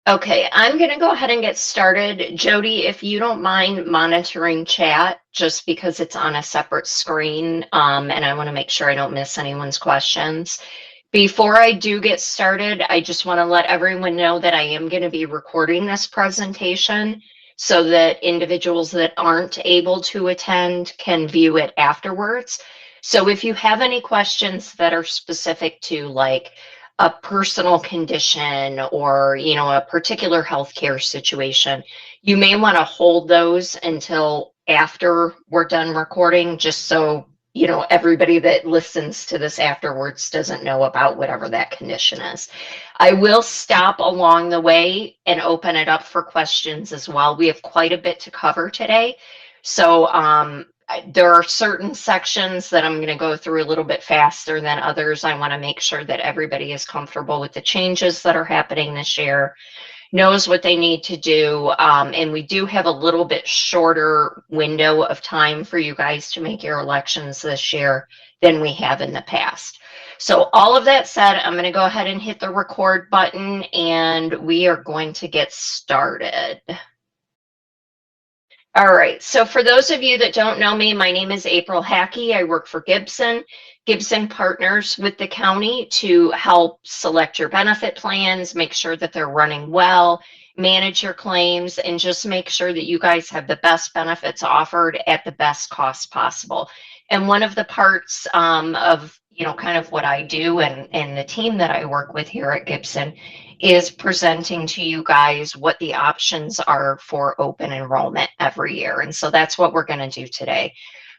Okay, I'm going to go ahead and get started. Jody, if you don't mind monitoring chat, just because it's on a separate screen, and I want to make sure I don't miss anyone's questions. Before I do get started, I just want to let everyone know that I am going to be recording this presentation so that individuals that aren't able to attend can view it afterwards. So if you have any questions that are specific to like a personal condition or, a particular healthcare situation, you may want to hold those until after we're done recording, just so everybody that listens to this afterwards doesn't know about whatever that condition is. I will stop along the way and open it up for questions as well. We have quite a bit to cover today. So there are certain sections that I'm going to go through a little bit faster than others. I want to make sure that everybody is comfortable with the changes that are happening this year, knows what they need to do. And we do have a little bit shorter window of time for you guys to make your elections this year than we have in the past. So all of that said, I'm going to go ahead and hit the record button and we are going to get started. All right, so for those of you that don't know me, my name is April Hackey. I work for Gibson. Gibson partners with the county to help select your benefit plans, make sure that they're running well, manage your claims, and just make sure that you guys have the best benefits offered at the best cost possible. And one of the parts of kind of what I do and the team that I work with here at Gibson is presenting to you guys what the options are for open enrollment every year. And so that's what we're going to do today.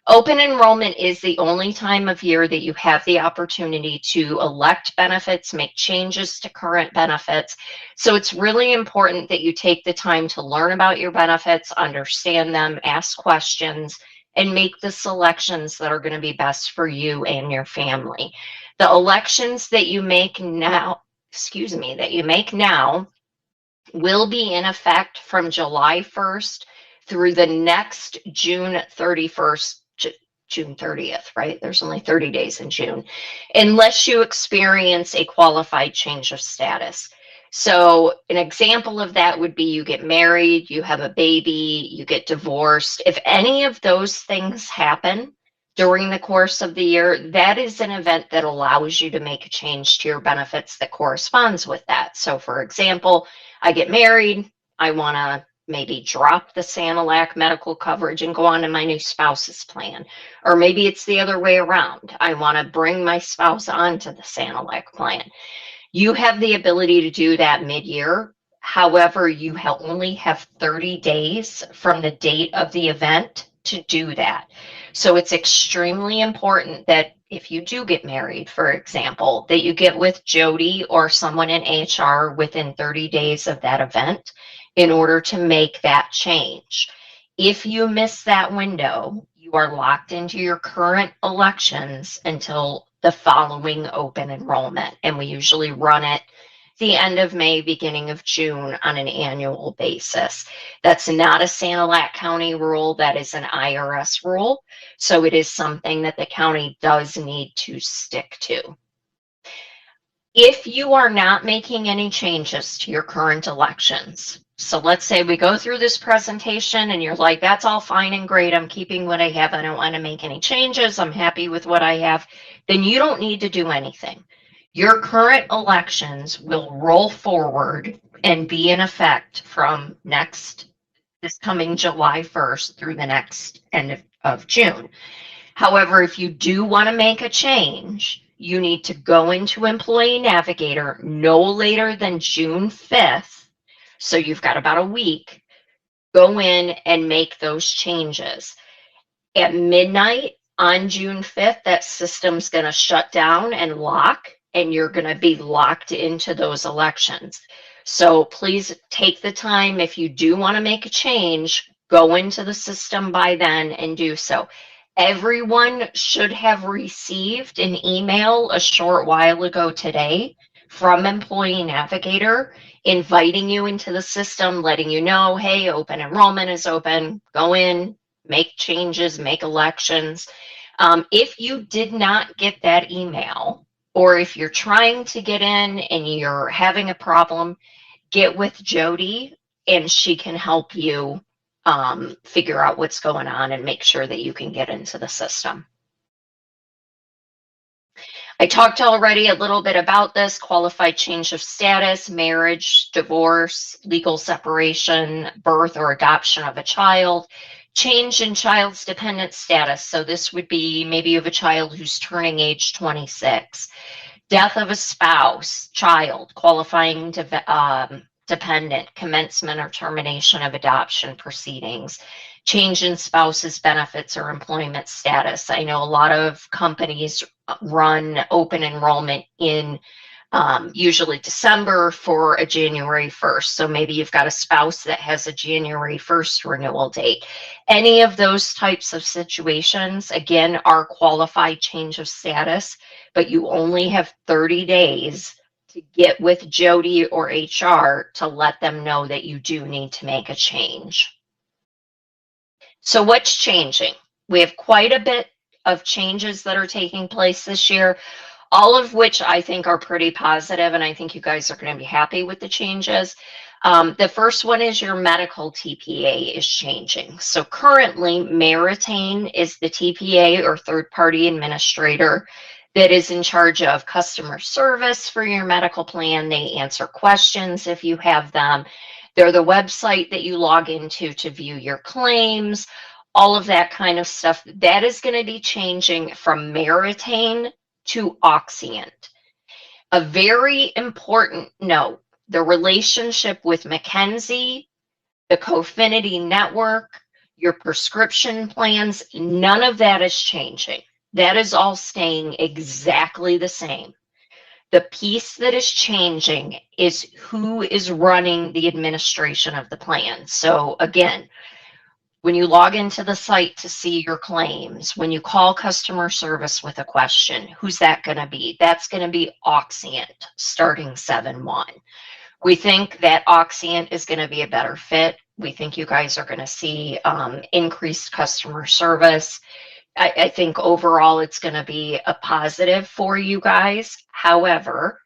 Open enrollment is the only time of year that you have the opportunity to elect benefits, make changes to current benefits. So it's really important that you take the time to learn about your benefits, understand them, ask questions, and make the selections that are going to be best for you and your family. The elections that you make now, will be in effect from July 1st through the next June 31st, June 30th, right? There's only 30 days in June, unless you experience a qualified change of status. So an example of that would be you get married, you have a baby, you get divorced. If any of those things happen during the course of the year, that is an event that allows you to make a change to your benefits that corresponds with that. So for example, I get married, I want to maybe drop the Sanilac medical coverage and go on to my new spouse's plan. Or maybe it's the other way around. I want to bring my spouse onto the Sanilac plan. You have the ability to do that mid-year. However, you only have 30 days from the date of the event to do that. So it's extremely important that if you do get married, for example, that you get with Jody or someone in HR within 30 days of that event in order to make that change. If you miss that window, you are locked into your current elections until the following open enrollment. And we usually run it the end of May, beginning of June on an annual basis. That's not a Sanilac County rule, that is an IRS rule. So it is something that the county does need to stick to. If you are not making any changes to your current elections, so let's say we go through this presentation and you're like, that's all fine and great, I'm keeping what I have, I don't want to make any changes, I'm happy with what I have, then you don't need to do anything. Your current elections will roll forward and be in effect from this coming July 1st through the next end of June. However, if you do want to make a change, you need to go into Employee Navigator no later than June 5th. So you've got about a week. Go in and make those changes. At midnight on June 5th, that system's going to shut down and lock, and you're going to be locked into those elections. So please take the time. If you do want to make a change, go into the system by then and do so. Everyone should have received an email a short while ago today from Employee Navigator inviting you into the system, letting you know, hey, open enrollment is open, go in, make changes, make elections. If you did not get that email, or if you're trying to get in and you're having a problem, get with Jody and she can help you figure out what's going on and make sure that you can get into the system. I talked already a little bit about this: qualified change of status, marriage, divorce, legal separation, birth or adoption of a child, change in child's dependent status. So this would be maybe you have a child who's turning age 26, death of a spouse, child, qualifying dependent, commencement or termination of adoption proceedings, change in spouse's benefits or employment status. I know a lot of companies run open enrollment in usually December for a January 1st. So maybe you've got a spouse that has a January 1st renewal date. Any of those types of situations, again, are qualified change of status, but you only have 30 days to get with Jody or HR to let them know that you do need to make a change. So what's changing? We have quite a bit of changes that are taking place this year, all of which I think are pretty positive, and I think you guys are going to be happy with the changes. The first one is your medical TPA is changing. So currently, Meritain is the TPA or third-party administrator that is in charge of customer service for your medical plan. They answer questions if you have them. They're the website that you log into to view your claims, all of that kind of stuff. That is going to be changing from Meritain to Oxient. A very important note: the relationship with Mackenzie, the Cofinity network, your prescription plans, none of that is changing. That is all staying exactly the same. The piece that is changing is who is running the administration of the plan. So again, when you log into the site to see your claims, when you call customer service with a question, who's that going to be? That's going to be Oxient starting 7/1. We think that Oxient is going to be a better fit. We think you guys are going to see increased customer service. I think overall it's going to be a positive for you guys. However,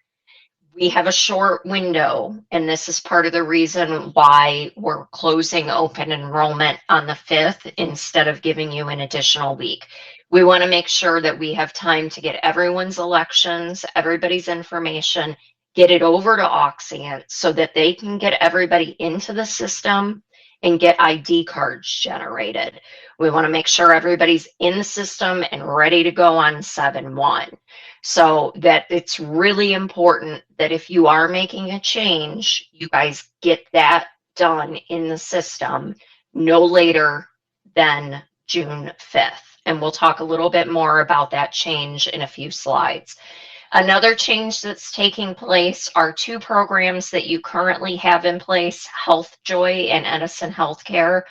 we have a short window, and this is part of the reason why we're closing open enrollment on the 5th instead of giving you an additional week. We want to make sure that we have time to get everyone's elections, everybody's information, get it over to Oxient so that they can get everybody into the system and get ID cards generated. We want to make sure everybody's in the system and ready to go on 7/1. So that it's really important that if you are making a change, you guys get that done in the system no later than June 5th. And we'll talk a little bit more about that change in a few slides. Another change that's taking place are two programs that you currently have in place: HealthJoy and Edison Healthcare.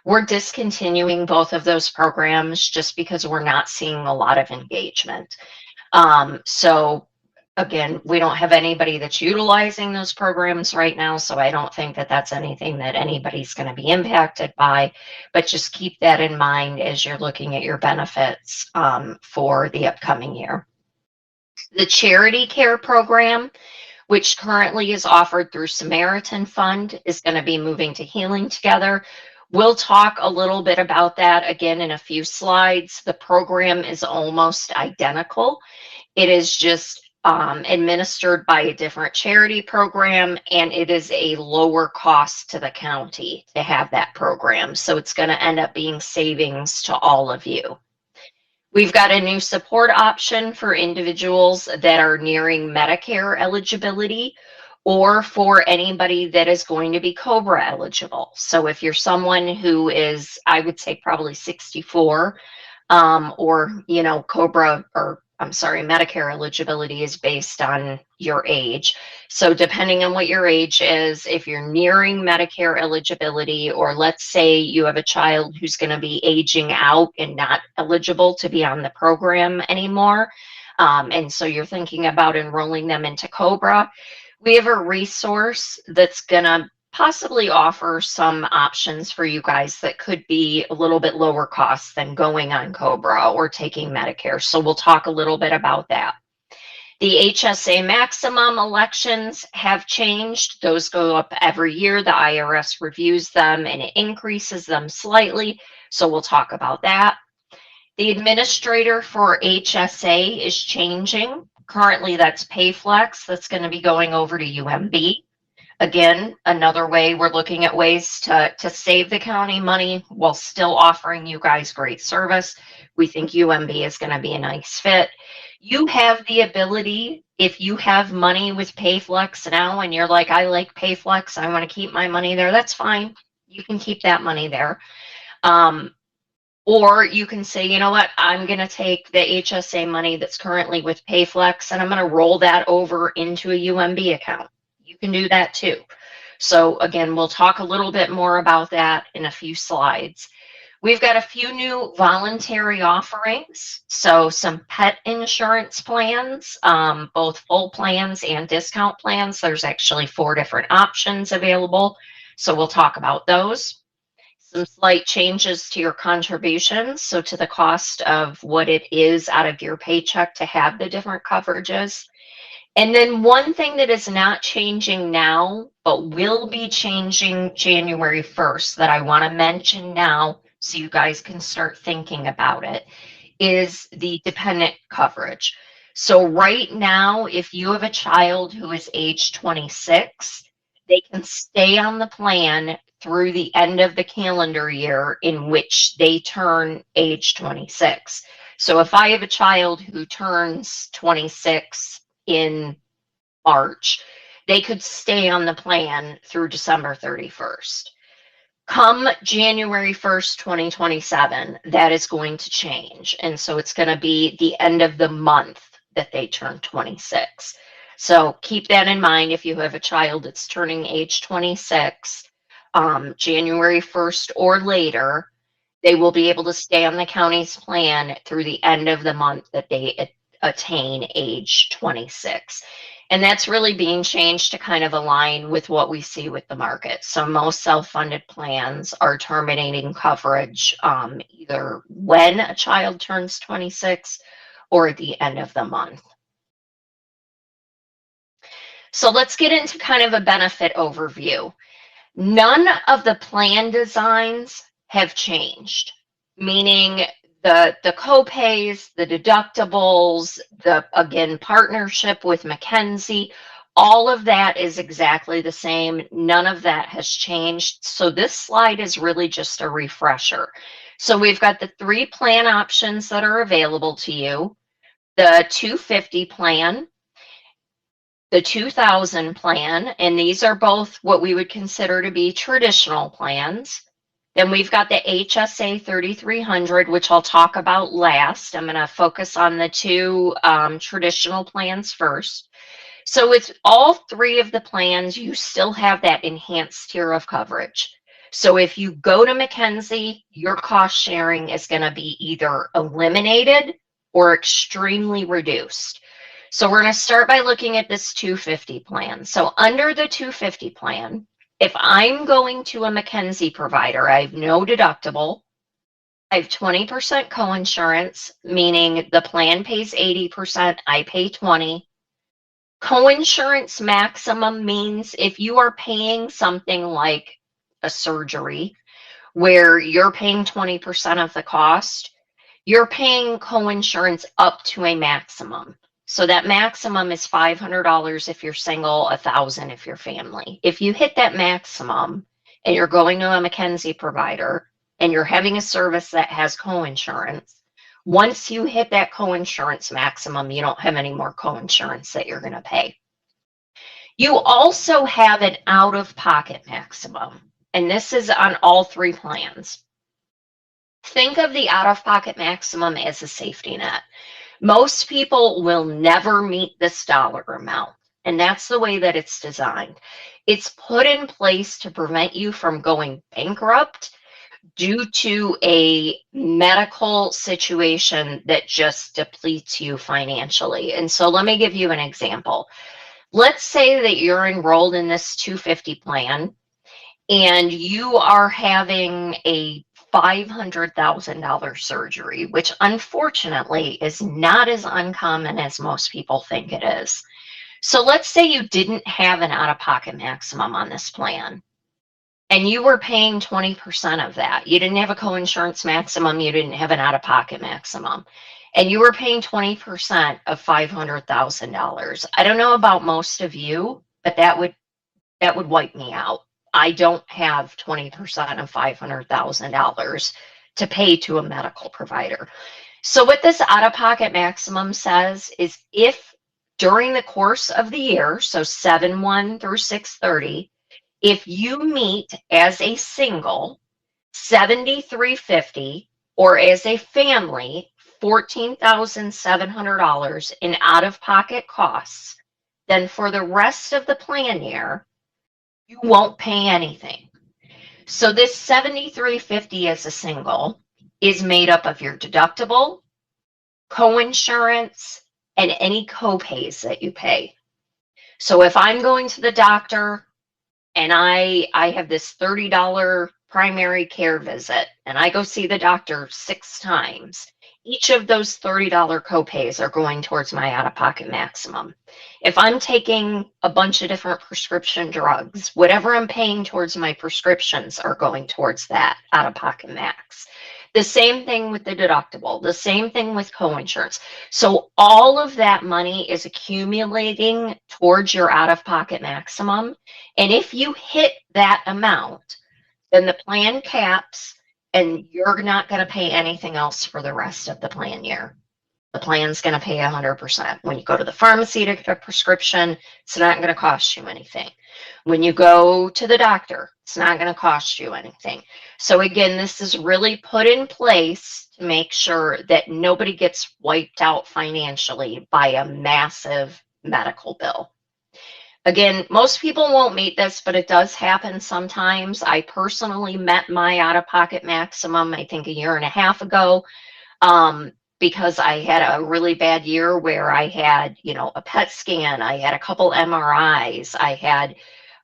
We're discontinuing both of those programs just because we're not seeing a lot of engagement. So again, we don't have anybody that's utilizing those programs right now, so I don't think that that's anything that anybody's going to be impacted by, but just keep that in mind as you're looking at your benefits for the upcoming year. The Charity Care Program, which currently is offered through Samaritan Fund, is going to be moving to Healing Together. We'll talk a little bit about that again in a few slides. The program is almost identical. It is just administered by a different charity program, and it is a lower cost to the county to have that program. So it's going to end up being savings to all of you. We've got a new support option for individuals that are nearing Medicare eligibility, or for anybody that is going to be COBRA eligible. So if you're someone who is, I would say probably 64, or, you know, COBRA, or I'm sorry, Medicare eligibility is based on your age. So depending on what your age is, if you're nearing Medicare eligibility, or let's say you have a child who's going to be aging out and not eligible to be on the program anymore, and so you're thinking about enrolling them into COBRA, we have a resource that's going to possibly offer some options for you guys that could be a little bit lower cost than going on COBRA or taking Medicare. So we'll talk a little bit about that. The HSA maximum elections have changed. Those go up every year. The IRS reviews them and it increases them slightly. So we'll talk about that. The administrator for HSA is changing. Currently, that's PayFlex. That's going to be going over to UMB. Again, another way we're looking at ways to save the county money while still offering you guys great service. We think UMB is going to be a nice fit. You have the ability, if you have money with PayFlex now and you're like, I like PayFlex, I want to keep my money there, that's fine. You can keep that money there. Or you can say, you know what, I'm going to take the HSA money that's currently with PayFlex and I'm going to roll that over into a UMB account. You can do that too. So again, we'll talk a little bit more about that in a few slides. We've got a few new voluntary offerings. So some pet insurance plans, both full plans and discount plans. There's actually 4 different options available. So we'll talk about those. Some slight changes to your contributions, so to the cost of what it is out of your paycheck to have the different coverages. And then one thing that is not changing now, but will be changing January 1st that I want to mention now so you guys can start thinking about it, is the dependent coverage. So right now, if you have a child who is age 26, they can stay on the plan through the end of the calendar year in which they turn age 26. So if I have a child who turns 26 in March, they could stay on the plan through December 31st. Come January 1st, 2027, that is going to change. And so it's going to be the end of the month that they turn 26. So keep that in mind if you have a child that's turning age 26, January 1st or later, they will be able to stay on the county's plan through the end of the month that they attain age 26. And that's really being changed to kind of align with what we see with the market. So most self-funded plans are terminating coverage either when a child turns 26 or at the end of the month. So let's get into kind of a benefit overview. None of the plan designs have changed, meaning the co-pays, the deductibles, the, again, partnership with Mackenzie, all of that is exactly the same. None of that has changed. So this slide is really just a refresher. So we've got the 3 plan options that are available to you: the 250 plan, the 2000 plan, and these are both what we would consider to be traditional plans. Then we've got the HSA 3300, which I'll talk about last. I'm going to focus on the 2 traditional plans first. So with all 3 of the plans, you still have that enhanced tier of coverage. So if you go to Mackenzie, your cost sharing is going to be either eliminated or extremely reduced. So we're going to start by looking at this 250 plan. So under the 250 plan, if I'm going to a Mackenzie provider, I have no deductible, I have 20% coinsurance, meaning the plan pays 80%, I pay 20%. Coinsurance maximum means if you are paying something like a surgery where you're paying 20% of the cost, you're paying coinsurance up to a maximum. So that maximum is $500 if you're single, $1,000 if you're family. If you hit that maximum and you're going to a Mackenzie provider and you're having a service that has coinsurance, once you hit that coinsurance maximum, you don't have any more coinsurance that you're going to pay. You also have an out-of-pocket maximum, and this is on all 3 plans. Think of the out-of-pocket maximum as a safety net. Most people will never meet this dollar amount, and that's the way that it's designed. It's put in place to prevent you from going bankrupt due to a medical situation that just depletes you financially. And so let me give you an example. Let's say that you're enrolled in this 250 plan and you are having a $500,000 surgery, which unfortunately is not as uncommon as most people think it is. So let's say you didn't have an out-of-pocket maximum on this plan and you were paying 20% of that. You didn't have a coinsurance maximum, you didn't have an out-of-pocket maximum, and you were paying 20% of $500,000. I don't know about most of you, but that would wipe me out. I don't have 20% of $500,000 to pay to a medical provider. So what this out-of-pocket maximum says is if during the course of the year, so 7/1 through 6/30, if you meet as a single $7,350 or as a family $14,700 in out-of-pocket costs, then for the rest of the plan year, you won't pay anything. So this $7,350 as a single is made up of your deductible, coinsurance, and any copays that you pay. So if I'm going to the doctor and I have this $30 primary care visit and I go see the doctor 6 times, each of those $30 copays are going towards my out-of-pocket maximum. If I'm taking a bunch of different prescription drugs, whatever I'm paying towards my prescriptions are going towards that out-of-pocket max. The same thing with the deductible, the same thing with coinsurance. So all of that money is accumulating towards your out-of-pocket maximum. And if you hit that amount, then the plan caps and you're not going to pay anything else for the rest of the plan year. The plan's going to pay 100%. When you go to the pharmacy to get a prescription, it's not going to cost you anything. When you go to the doctor, it's not going to cost you anything. So again, this is really put in place to make sure that nobody gets wiped out financially by a massive medical bill. Again, most people won't meet this, but it does happen sometimes. I personally met my out-of-pocket maximum, I think a year and a half ago, because I had a really bad year where I had, a PET scan, I had a couple MRIs, I had,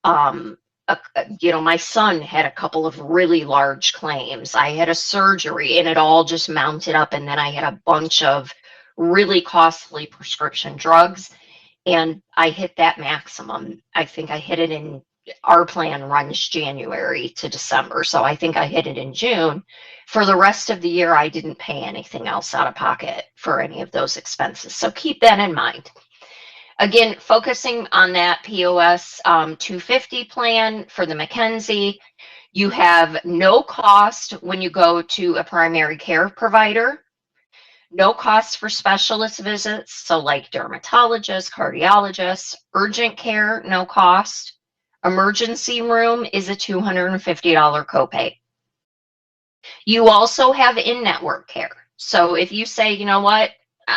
my son had a couple of really large claims. I had a surgery and it all just mounted up. And then I had a bunch of really costly prescription drugs. And I hit that maximum. I think I hit it in, our plan runs January to December. So I think I hit it in June. For the rest of the year, I didn't pay anything else out of pocket for any of those expenses. So keep that in mind. Again, focusing on that POS 250 plan for the McKenzie, you have no cost when you go to a primary care provider. No cost for specialist visits, so like dermatologists, cardiologists. Urgent care, no cost. Emergency room is a $250 copay. You also have in-network care. So if you say, you know what,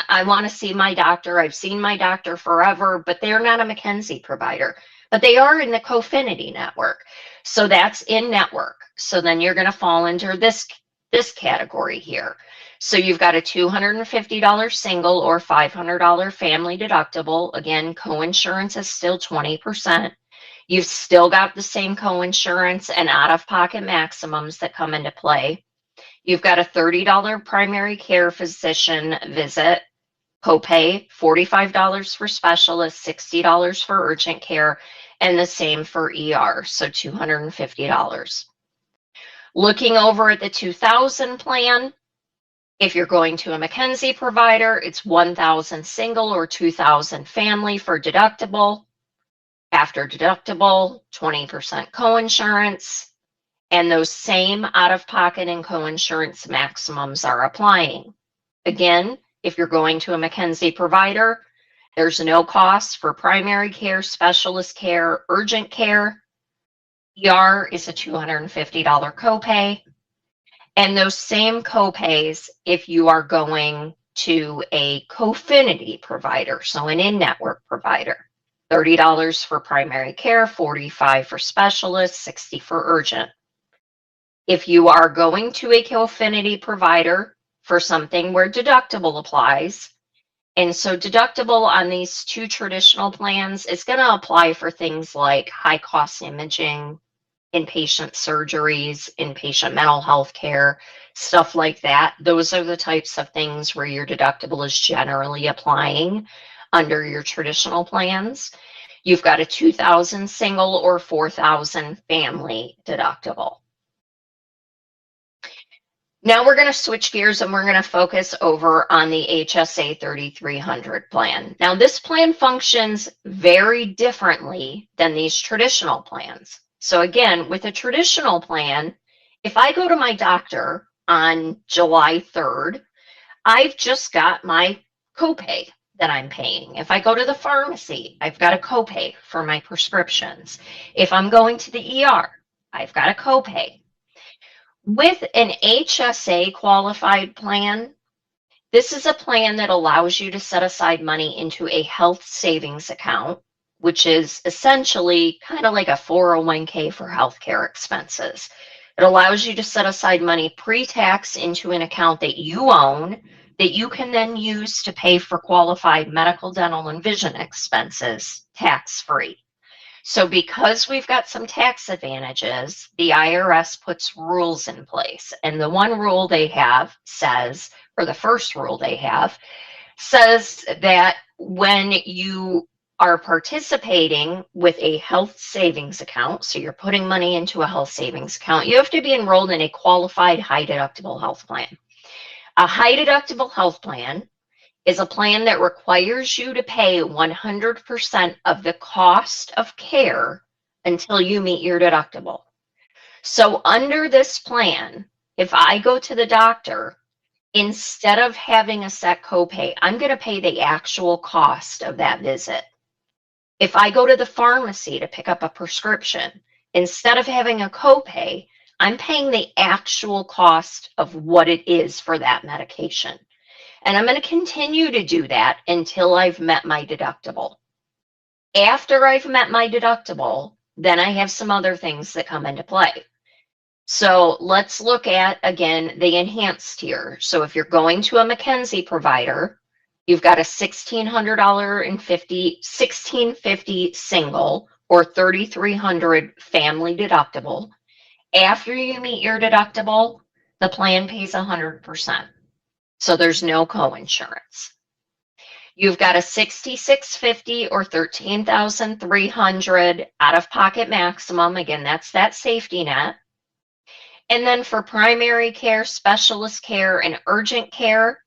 I want to see my doctor, I've seen my doctor forever, but they're not a McKenzie provider, but they are in the Cofinity network. So that's in-network. So then you're going to fall into this category here. So you've got a $250 single or $500 family deductible. Again, coinsurance is still 20%. You've still got the same coinsurance and out-of-pocket maximums that come into play. You've got a $30 primary care physician visit copay, $45 for specialists, $60 for urgent care, and the same for ER, so $250. Looking over at the 2000 plan, if you're going to a McKenzie provider, it's 1,000 single or 2,000 family for deductible. After deductible, 20% coinsurance, and those same out-of-pocket and coinsurance maximums are applying. Again, if you're going to a McKenzie provider, there's no cost for primary care, specialist care, urgent care. ER is a $250 copay. And those same copays if you are going to a Cofinity provider, so an in-network provider. $30 for primary care, $45 for specialists, $60 for urgent. If you are going to a Cofinity provider for something where deductible applies, and so deductible on these two traditional plans is going to apply for things like high cost imaging, inpatient surgeries, inpatient mental health care, stuff like that. Those are the types of things where your deductible is generally applying under your traditional plans. You've got a 2,000 single or 4,000 family deductible. Now we're going to switch gears and we're going to focus over on the HSA 3300 plan. Now this plan functions very differently than these traditional plans. So again, with a traditional plan, if I go to my doctor on July 3rd, I've just got my copay that I'm paying. If I go to the pharmacy, I've got a copay for my prescriptions. If I'm going to the ER, I've got a copay. With an HSA qualified plan, this is a plan that allows you to set aside money into a health savings account, which is essentially kind of like a 401k for healthcare expenses. It allows you to set aside money pre-tax into an account that you own that you can then use to pay for qualified medical, dental, and vision expenses tax-free. So because we've got some tax advantages, the IRS puts rules in place. And the one rule they have says, or the first rule they have, says that when you are participating with a health savings account, so you're putting money into a health savings account, you have to be enrolled in a qualified high deductible health plan. A high deductible health plan is a plan that requires you to pay 100% of the cost of care until you meet your deductible. So under this plan, if I go to the doctor, instead of having a set copay, I'm going to pay the actual cost of that visit. If I go to the pharmacy to pick up a prescription, instead of having a copay, I'm paying the actual cost of what it is for that medication. And I'm going to continue to do that until I've met my deductible. After I've met my deductible, then I have some other things that come into play. So let's look at, again, the enhanced tier. So if you're going to a McKenzie provider, you've got a $1,650 single or $3,300 family deductible. After you meet your deductible, the plan pays 100%. So there's no coinsurance. You've got a $6,650 or $13,300 out-of-pocket maximum. Again, that's that safety net. And then for primary care, specialist care, and urgent care,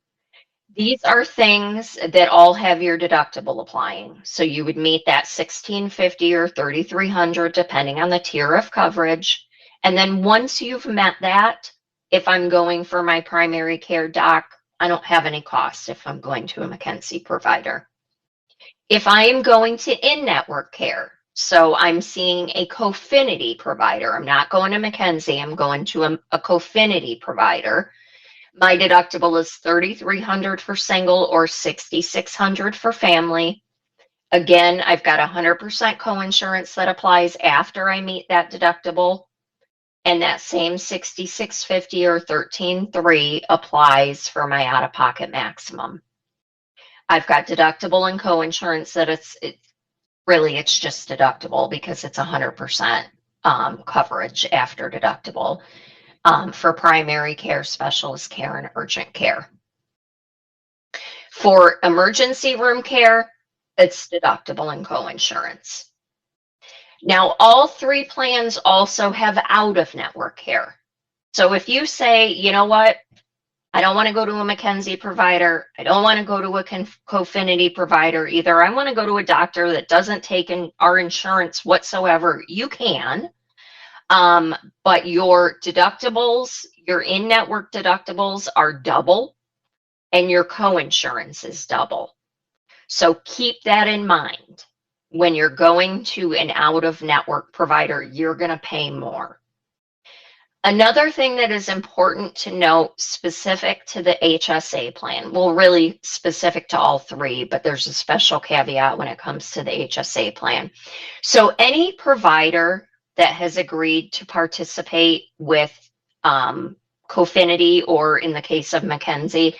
these are things that all have your deductible applying. So you would meet that $1,650 or $3,300 depending on the tier of coverage. And then once you've met that, if I'm going for my primary care doc, I don't have any costs if I'm going to a McKenzie provider. If I am going to in-network care, so I'm seeing a Cofinity provider, I'm not going to McKenzie, I'm going to a Cofinity provider. My deductible is $3,300 for single or $6,600 for family. Again, I've got 100% coinsurance that applies after I meet that deductible. And that same $6,650 or $13,300 applies for my out-of-pocket maximum. I've got deductible and coinsurance that it's just deductible because it's 100% coverage after deductible for primary care, specialist care, and urgent care. For emergency room care, it's deductible and coinsurance. Now, all three plans also have out-of-network care. So if you say, you know what, I don't want to go to a McKenzie provider, I don't want to go to a Cofinity provider either, I want to go to a doctor that doesn't take our insurance whatsoever, you can. But your deductibles, your in-network deductibles are double, and your coinsurance is double. So keep that in mind. When you're going to an out-of-network provider, you're going to pay more. Another thing that is important to note specific to the HSA plan, well, really specific to all three, but there's a special caveat when it comes to the HSA plan. So any provider that has agreed to participate with Cofinity, or in the case of McKenzie,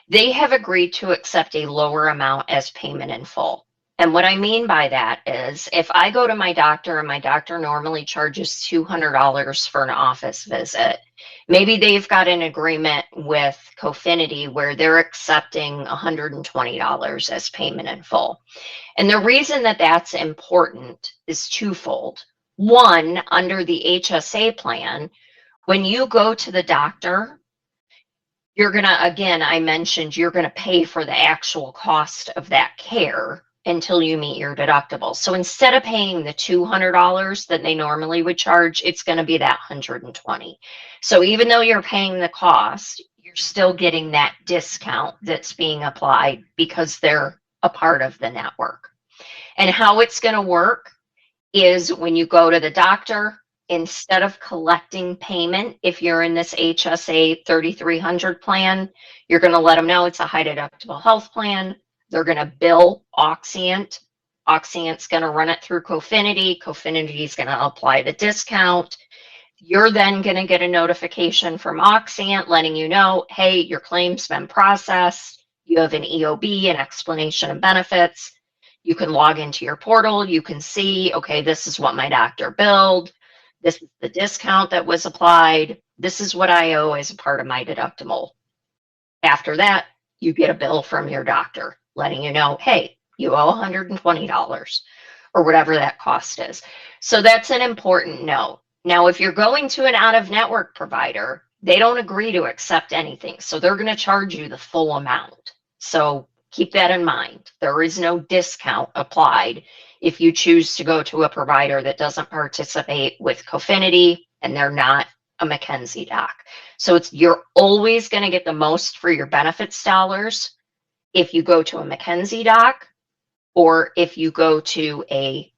they have agreed to accept a lower amount as payment in full. And what I mean by that is if I go to my doctor and my doctor normally charges $200 for an office visit, maybe they've got an agreement with Cofinity where they're accepting $120 as payment in full. And the reason that that's important is twofold. One, under the HSA plan, when you go to the doctor, you're going to, again, I mentioned you're going to pay for the actual cost of that care until you meet your deductible. So instead of paying the $200 that they normally would charge, it's going to be that $120. So even though you're paying the cost, you're still getting that discount that's being applied because they're a part of the network. And how it's going to work is when you go to the doctor, instead of collecting payment, if you're in this HSA 3300 plan, you're going to let them know it's a high deductible health plan. They're going to bill Oxient. Oxient's going to run it through Cofinity. Cofinity is going to apply the discount. You're then going to get a notification from Oxient letting you know, hey, your claim's been processed. You have an EOB, an explanation of benefits. You can log into your portal. You can see, okay, this is what my doctor billed. This is the discount that was applied. This is what I owe as a part of my deductible. After that, you get a bill from your doctor letting you know, hey, you owe $120 or whatever that cost is. So that's an important note. Now, if you're going to an out-of-network provider, they don't agree to accept anything. So they're going to charge you the full amount. So keep that in mind. There is no discount applied if you choose to go to a provider that doesn't participate with Cofinity and they're not a McKenzie doc. So you're always going to get the most for your benefits dollars if you go to a McKenzie doc or if you go to a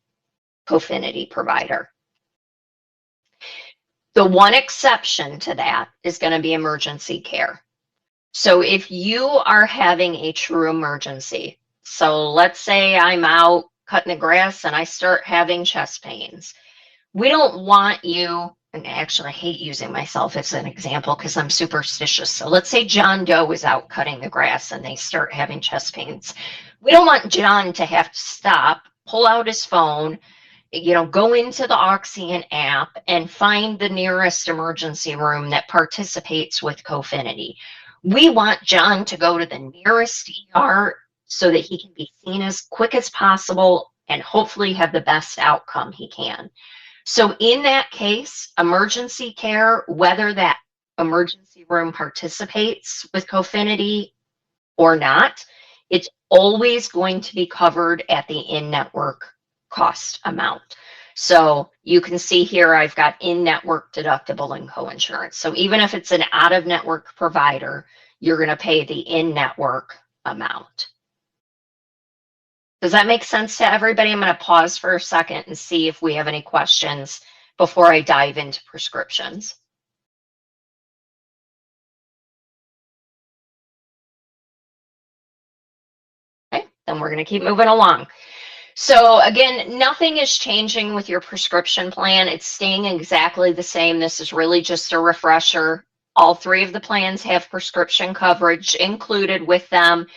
Cofinity provider. The one exception to that is going to be emergency care. So if you are having a true emergency, so let's say I'm out cutting the grass and I start having chest pains, we don't want you, and actually I hate using myself as an example because I'm superstitious. So let's say John Doe is out cutting the grass and they start having chest pains. We don't want John to have to stop, pull out his phone, go into the Oxient app and find the nearest emergency room that participates with Cofinity. We want John to go to the nearest ER so that he can be seen as quick as possible and hopefully have the best outcome he can. So in that case, emergency care, whether that emergency room participates with Cofinity or not, it's always going to be covered at the in-network cost amount. So you can see here I've got in-network deductible and coinsurance. So even if it's an out-of-network provider, you're going to pay the in-network amount. Does that make sense to everybody? I'm going to pause for a second and see if we have any questions before I dive into prescriptions. Okay, then we're going to keep moving along. So again, nothing is changing with your prescription plan. It's staying exactly the same. This is really just a refresher. All three of the plans have prescription coverage included with them.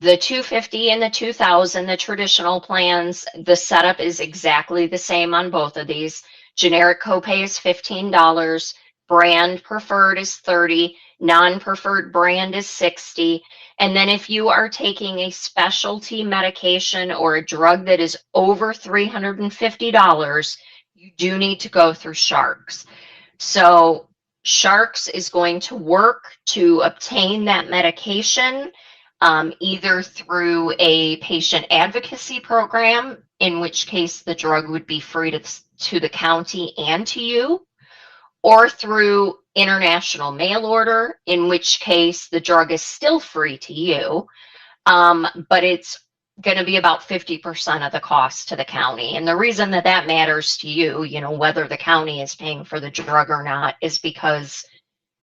The 250 and the 2000, the traditional plans, the setup is exactly the same on both of these. Generic copay is $15, brand preferred is $30, non-preferred brand is $60. And then if you are taking a specialty medication or a drug that is over $350, you do need to go through Sharks. So Sharks is going to work to obtain that medication either through a patient advocacy program, in which case the drug would be free to the county and to you, or through international mail order, in which case the drug is still free to you, but it's going to be about 50% of the cost to the county. And the reason that that matters to you, whether the county is paying for the drug or not, is because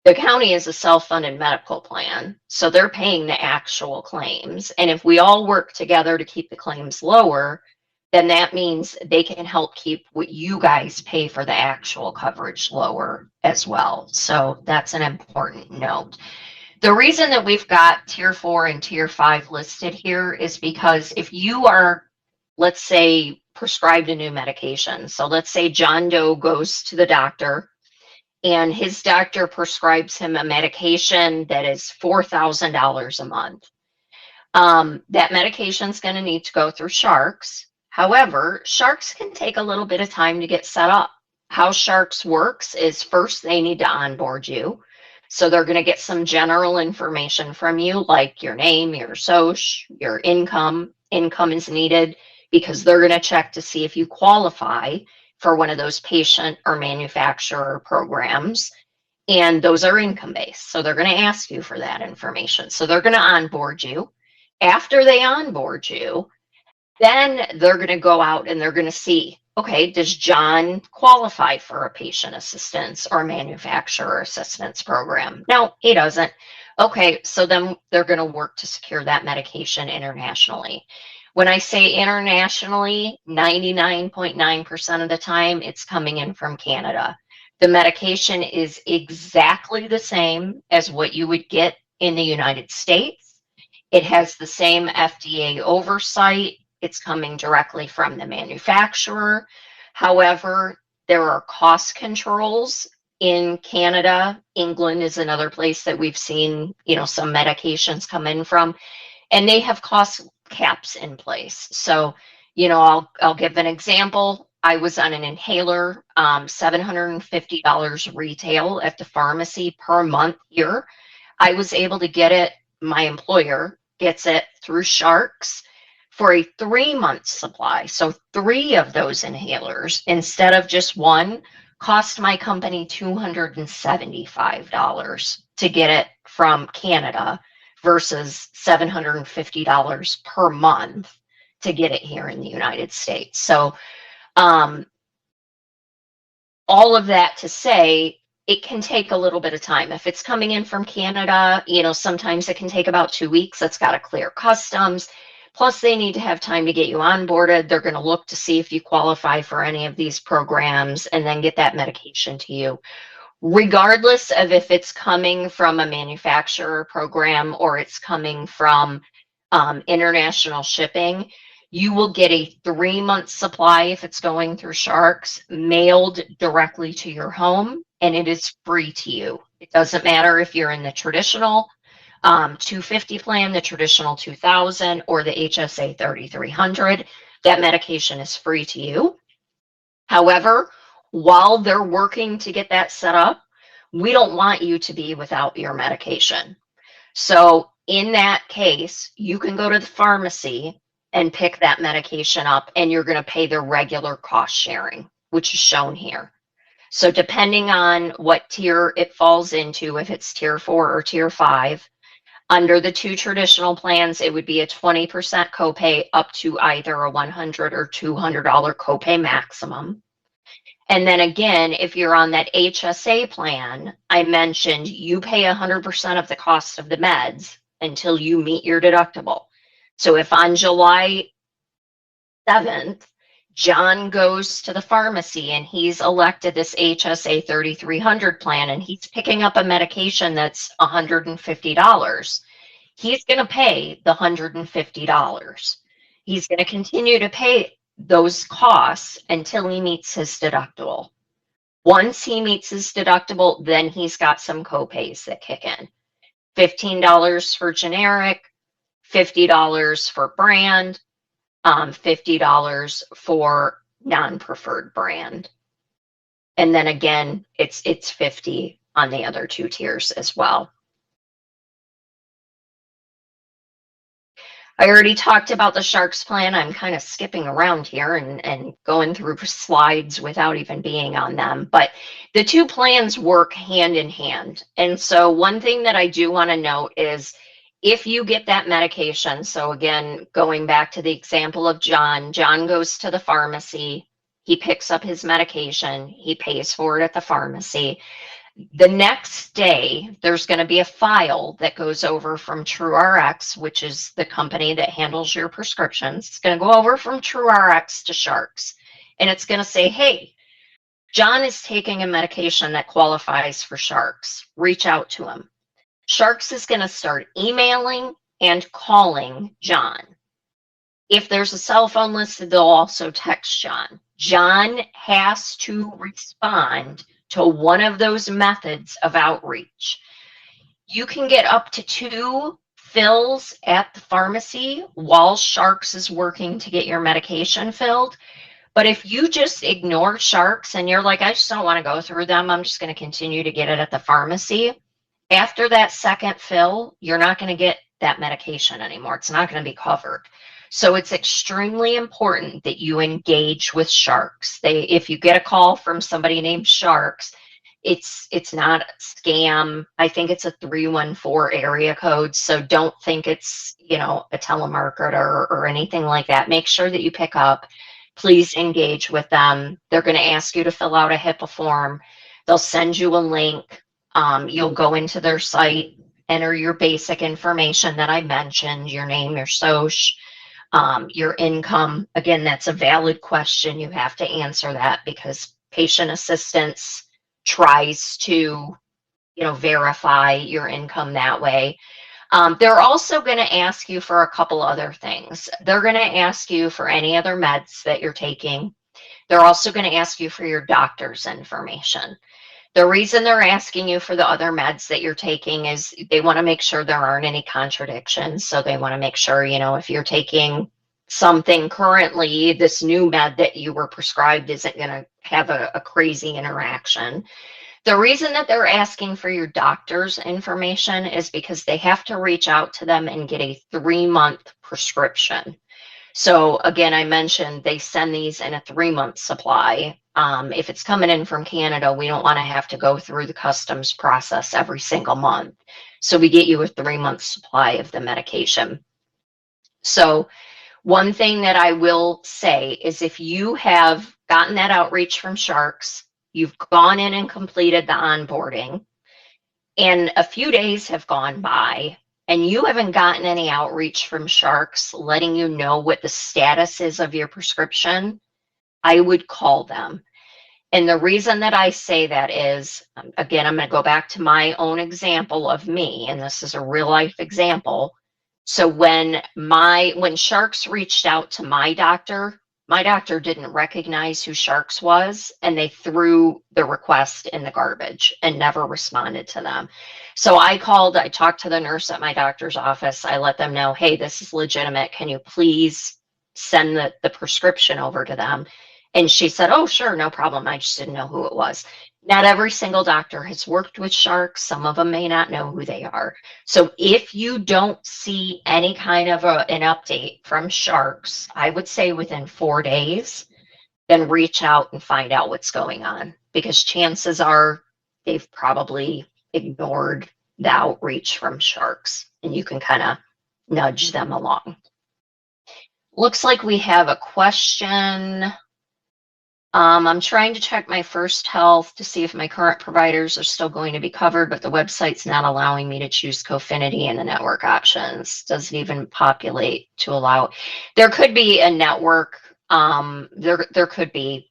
the county is a self-funded medical plan, so they're paying the actual claims. And if we all work together to keep the claims lower, then that means they can help keep what you guys pay for the actual coverage lower as well. So that's an important note. The reason that we've got tier 4 and tier 5 listed here is because if you are let's say, prescribed a new medication. So let's say John Doe goes to the doctor and his doctor prescribes him a medication that is $4,000 a month. That medication is going to need to go through Sharks. However, Sharks can take a little bit of time to get set up. How Sharks works is first they need to onboard you. So they're going to get some general information from you, like your name, your social, your income. Income is needed because they're going to check to see if you qualify for one of those patient or manufacturer programs. And those are income based. So they're going to ask you for that information. So they're going to onboard you. After they onboard you, then they're going to go out and they're going to see, okay, does John qualify for a patient assistance or manufacturer assistance program? No, he doesn't. Okay, so then they're going to work to secure that medication internationally. When I say internationally, 99.9% of the time, it's coming in from Canada. The medication is exactly the same as what you would get in the United States. It has the same FDA oversight. It's coming directly from the manufacturer. However, there are cost controls in Canada. England is another place that we've seen, some medications come in from, and they have cost caps in place. So, I'll give an example. I was on an inhaler, $750 retail at the pharmacy per month here. I was able to get it, my employer gets it through Sharks for a 3-month supply. So 3 of those inhalers instead of just one cost my company $275 to get it from Canada versus $750 per month to get it here in the United States. So all of that to say, it can take a little bit of time. If it's coming in from Canada, sometimes it can take about 2 weeks. It's got to clear customs. Plus, they need to have time to get you onboarded. They're going to look to see if you qualify for any of these programs and then get that medication to you. Regardless of if it's coming from a manufacturer program or it's coming from international shipping, you will get a 3-month supply if it's going through Sharks, mailed directly to your home, and it is free to you. It doesn't matter if you're in the traditional 250 plan, the traditional 2000, or the HSA 3300. That medication is free to you. However, while they're working to get that set up, we don't want you to be without your medication. So in that case, you can go to the pharmacy and pick that medication up, and you're going to pay the regular cost sharing, which is shown here. So depending on what tier it falls into, if it's tier 4 or tier 5, under the 2 traditional plans, it would be a 20% copay up to either a $100 or $200 copay maximum. And then again, if you're on that HSA plan, I mentioned you pay 100% of the cost of the meds until you meet your deductible. So if on July 7th, John goes to the pharmacy and he's elected this HSA 3300 plan and he's picking up a medication that's $150, he's going to pay the $150. He's going to continue to pay those costs until he meets his deductible. Once he meets his deductible, then he's got some copays that kick in. $15 for generic, $50 for brand, $50 for non-preferred brand. And then again, it's $50 on the other 2 tiers as well. I already talked about the Sharks plan. I'm kind of skipping around here and going through slides without even being on them. But the 2 plans work hand in hand. And so one thing that I do want to note is if you get that medication, so again, going back to the example of John goes to the pharmacy, he picks up his medication, he pays for it at the pharmacy. The next day, there's going to be a file that goes over from TrueRx, which is the company that handles your prescriptions. It's going to go over from TrueRx to Sharks. And it's going to say, hey, John is taking a medication that qualifies for Sharks. Reach out to him. Sharks is going to start emailing and calling John. If there's a cell phone listed, they'll also text John. John has to respond to one of those methods of outreach. You can get up to 2 fills at the pharmacy while Sharks is working to get your medication filled. But if you just ignore Sharks and you're like, I just don't want to go through them, I'm just going to continue to get it at the pharmacy. After that second fill, you're not going to get that medication anymore. It's not going to be covered. So it's extremely important that you engage with Sharks. If you get a call from somebody named Sharks, it's not a scam. I think it's a 314 area code. So don't think it's, a telemarketer or anything like that. Make sure that you pick up. Please engage with them. They're going to ask you to fill out a HIPAA form. They'll send you a link. You'll go into their site, enter your basic information that I mentioned, your name, your social, your income. Again, that's a valid question. You have to answer that because patient assistance tries to, verify your income that way. They're also going to ask you for a couple other things. They're going to ask you for any other meds that you're taking. They're also going to ask you for your doctor's information. The reason they're asking you for the other meds that you're taking is they want to make sure there aren't any contradictions. So they want to make sure, if you're taking something currently, this new med that you were prescribed isn't going to have a crazy interaction. The reason that they're asking for your doctor's information is because they have to reach out to them and get a 3-month prescription. So again, I mentioned they send these in a 3-month supply. If it's coming in from Canada, we don't want to have to go through the customs process every single month. So we get you a 3-month supply of the medication. So one thing that I will say is if you have gotten that outreach from Sharks, you've gone in and completed the onboarding, and a few days have gone by, and you haven't gotten any outreach from Sharks letting you know what the status is of your prescription, I would call them. And the reason that I say that is, again, I'm going to go back to my own example of me, and this is a real life example. So when Sharks reached out to my doctor didn't recognize who Sharks was, and they threw the request in the garbage and never responded to them. So I talked to the nurse at my doctor's office. I let them know, hey, this is legitimate. Can you please send the prescription over to them? And she said, oh, sure, no problem. I just didn't know who it was. Not every single doctor has worked with Sharks. Some of them may not know who they are. So if you don't see any kind of an update from Sharks, I would say within 4 days, then reach out and find out what's going on, because chances are they've probably ignored the outreach from Sharks, and you can kind of nudge them along. Looks like we have a question. I'm trying to check my First Health to see if my current providers are still going to be covered, but the website's not allowing me to choose Cofinity in the network options. Doesn't even populate to allow. There could be a network. There could be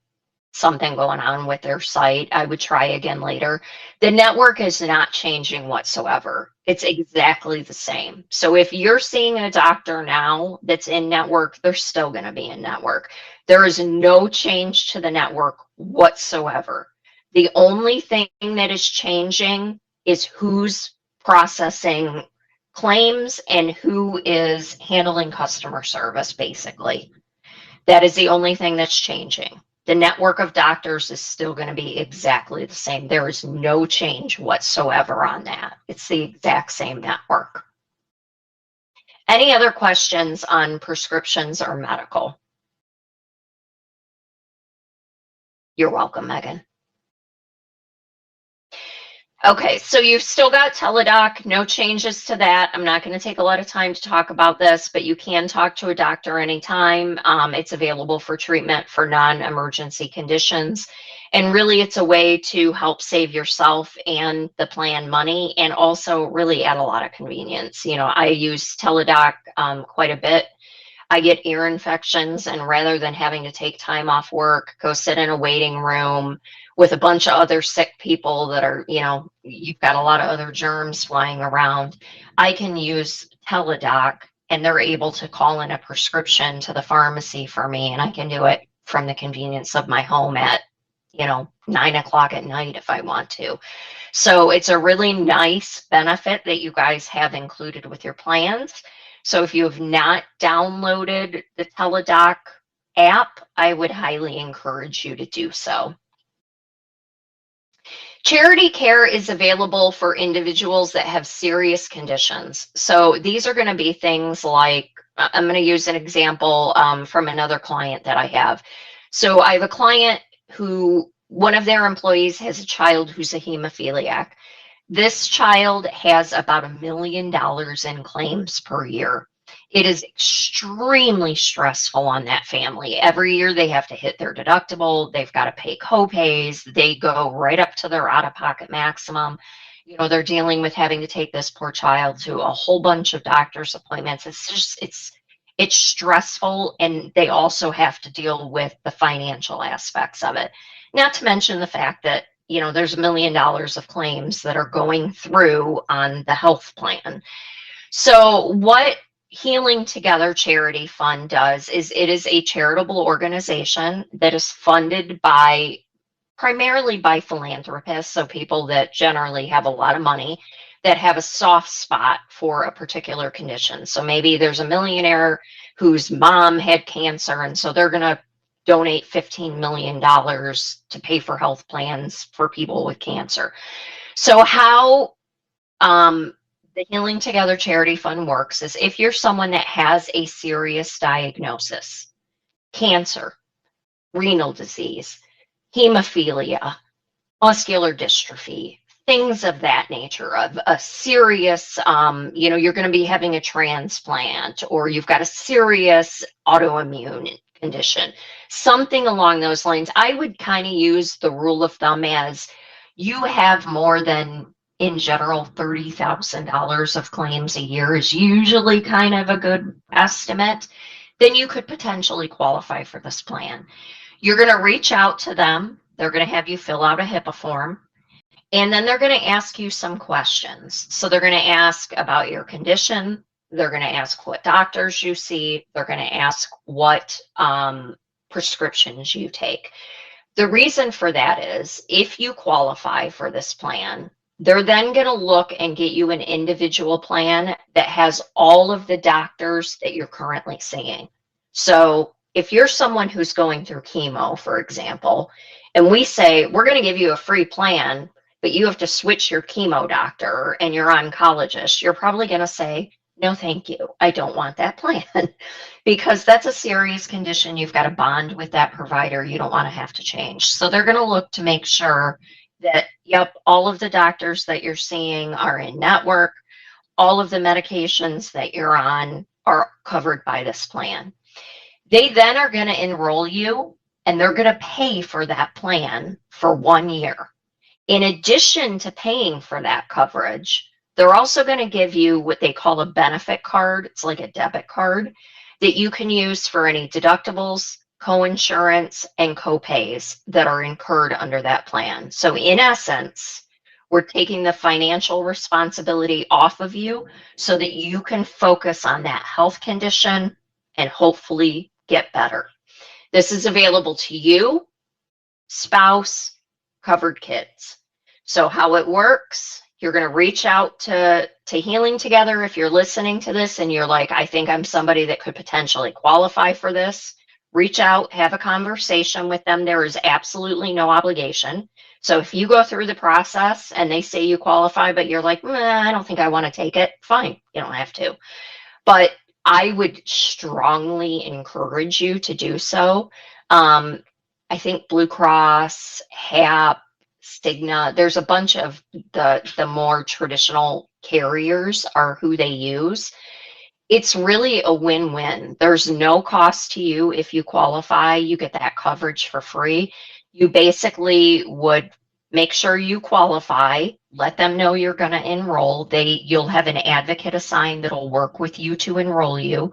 something going on with their site. I would try again later. The network is not changing whatsoever. It's exactly the same. So if you're seeing a doctor now that's in network, they're still going to be in network. There is no change to the network whatsoever. The only thing that is changing is who's processing claims and who is handling customer service, basically. That is the only thing that's changing. The network of doctors is still going to be exactly the same. There is no change whatsoever on that. It's the exact same network. Any other questions on prescriptions or medical? You're welcome, Megan. Okay, so you've still got Teladoc, no changes to that. I'm not going to take a lot of time to talk about this, but you can talk to a doctor anytime. It's available for treatment for non-emergency conditions. And really, it's a way to help save yourself and the plan money, and also really add a lot of convenience. I use Teladoc quite a bit. I get ear infections, and rather than having to take time off work, go sit in a waiting room with a bunch of other sick people that are, you've got a lot of other germs flying around, I can use Teladoc and they're able to call in a prescription to the pharmacy for me, and I can do it from the convenience of my home at 9 o'clock at night if I want to. So it's a really nice benefit that you guys have included with your plans. So if you have not downloaded the Teledoc app, I would highly encourage you to do so. Charity care is available for individuals that have serious conditions. So these are going to be things like, I'm going to use an example from another client that I have. So I have a client who, one of their employees has a child who's a hemophiliac. This child has about $1 million in claims per year. It is extremely stressful on that family. Every year they have to hit their deductible. They've got to pay co-pays. They go right up to their out-of-pocket maximum. They're dealing with having to take this poor child to a whole bunch of doctor's appointments. It's stressful, and they also have to deal with the financial aspects of it. Not to mention the fact that there's $1 million of claims that are going through on the health plan. So what Healing Together Charity Fund does is it is a charitable organization that is funded primarily by philanthropists, so people that generally have a lot of money that have a soft spot for a particular condition. So maybe there's a millionaire whose mom had cancer, and so they're going to donate $15 million to pay for health plans for people with cancer. So how the Healing Together Charity Fund works is if you're someone that has a serious diagnosis, cancer, renal disease, hemophilia, muscular dystrophy, things of that nature, of a serious, you're going to be having a transplant, or you've got a serious autoimmune condition, something along those lines. I would kind of use the rule of thumb as you have more than, in general, $30,000 of claims a year is usually kind of a good estimate, then you could potentially qualify for this plan. You're going to reach out to them. They're going to have you fill out a HIPAA form, and then they're going to ask you some questions. So they're going to ask about your condition. They're going to ask what doctors you see. They're going to ask what prescriptions you take. The reason for that is if you qualify for this plan, they're then going to look and get you an individual plan that has all of the doctors that you're currently seeing. So if you're someone who's going through chemo, for example, and we say, we're going to give you a free plan, but you have to switch your chemo doctor and your oncologist, you're probably going to say, no, thank you. I don't want that plan because that's a serious condition. You've got to bond with that provider. You don't want to have to change. So they're going to look to make sure that, yep, all of the doctors that you're seeing are in network. All of the medications that you're on are covered by this plan. They then are going to enroll you, and they're going to pay for that plan for 1 year. In addition to paying for that coverage, they're also going to give you what they call a benefit card. It's like a debit card that you can use for any deductibles, coinsurance, and copays that are incurred under that plan. So in essence, we're taking the financial responsibility off of you so that you can focus on that health condition and hopefully get better. This is available to you, spouse, covered kids. So how it works, you're going to reach out to Healing Together if you're listening to this and you're like, I think I'm somebody that could potentially qualify for this. Reach out, have a conversation with them. There is absolutely no obligation. So if you go through the process and they say you qualify, but you're like, I don't think I want to take it, fine, you don't have to. But I would strongly encourage you to do so. I think Blue Cross, HAP, Cigna, there's a bunch of the more traditional carriers are who they use. It's really a win-win. There's no cost to you if you qualify. You get that coverage for free. You basically would make sure you qualify, let them know you're going to enroll. You'll have an advocate assigned that'll work with you to enroll you.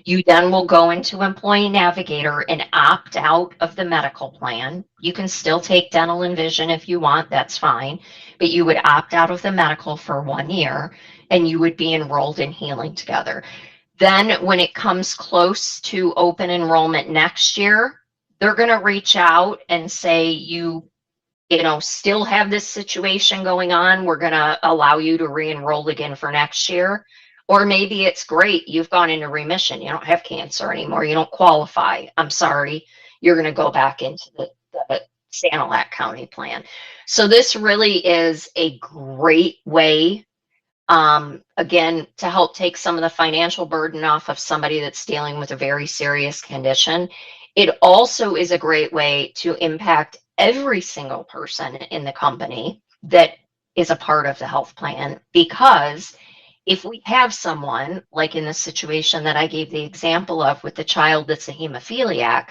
You then will go into Employee Navigator and opt out of the medical plan. You can still take dental and vision if you want, that's fine, but you would opt out of the medical for 1 year and you would be enrolled in Healing Together. Then when it comes close to open enrollment next year, they're going to reach out and say, still have this situation going on. We're going to allow you to re-enroll again for next year. Or maybe it's great. You've gone into remission. You don't have cancer anymore. You don't qualify. I'm sorry. You're going to go back into the Sanilac County plan. So this really is a great way, again, to help take some of the financial burden off of somebody that's dealing with a very serious condition. It also is a great way to impact every single person in the company that is a part of the health plan, because if we have someone like in the situation that I gave the example of with the child that's a hemophiliac,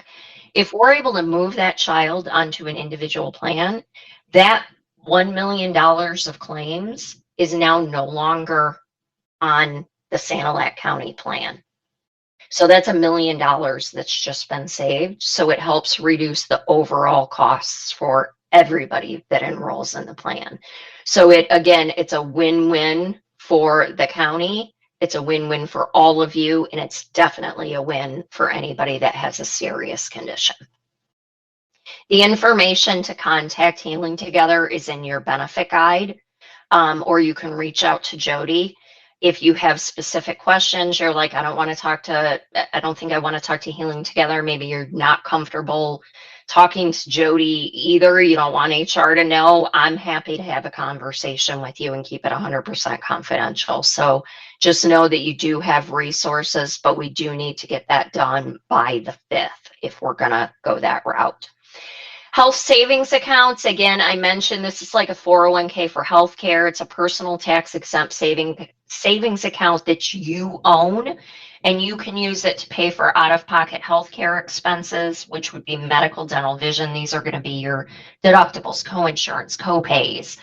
if we're able to move that child onto an individual plan, that $1 million of claims is now no longer on the Sanilac County plan. So that's $1 million that's just been saved. So it helps reduce the overall costs for everybody that enrolls in the plan. So it's a win-win for the county. It's a win-win for all of you, and it's definitely a win for anybody that has a serious condition. The information to contact Healing Together is in your benefit guide, or you can reach out to Jody. If you have specific questions, you're like, I don't think I want to talk to Healing Together. Maybe you're not comfortable talking to Jody either. You don't want HR to know. I'm happy to have a conversation with you and keep it 100% confidential. So just know that you do have resources, but we do need to get that done by the 5th if we're going to go that route. Health savings accounts, again, I mentioned this is like a 401k for healthcare. It's a personal tax exempt savings account that you own, and you can use it to pay for out-of-pocket healthcare expenses, which would be medical, dental, vision. These are going to be your deductibles, co-insurance, co-pays,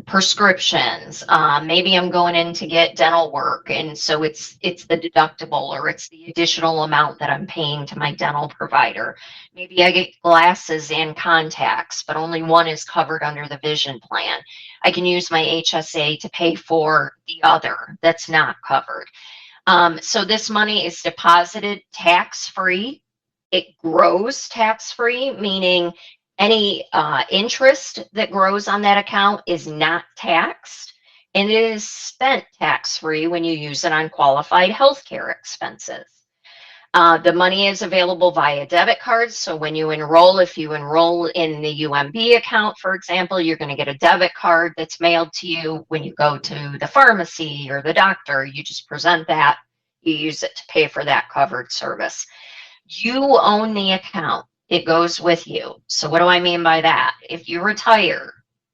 prescriptions. Maybe I'm going in to get dental work, and so it's the deductible, or it's the additional amount that I'm paying to my dental provider. Maybe I get glasses and contacts, but only one is covered under the vision plan. I can use my HSA to pay for the other that's not covered. So this money is deposited tax-free. It grows tax-free, meaning any interest that grows on that account is not taxed, and it is spent tax-free when you use it on qualified healthcare expenses. The money is available via debit cards. So when you enroll, if you enroll in the UMB account, for example, you're going to get a debit card that's mailed to you when you go to the pharmacy or the doctor. You just present that. You use it to pay for that covered service. You own the account. It goes with you. So what do I mean by that? If you retire,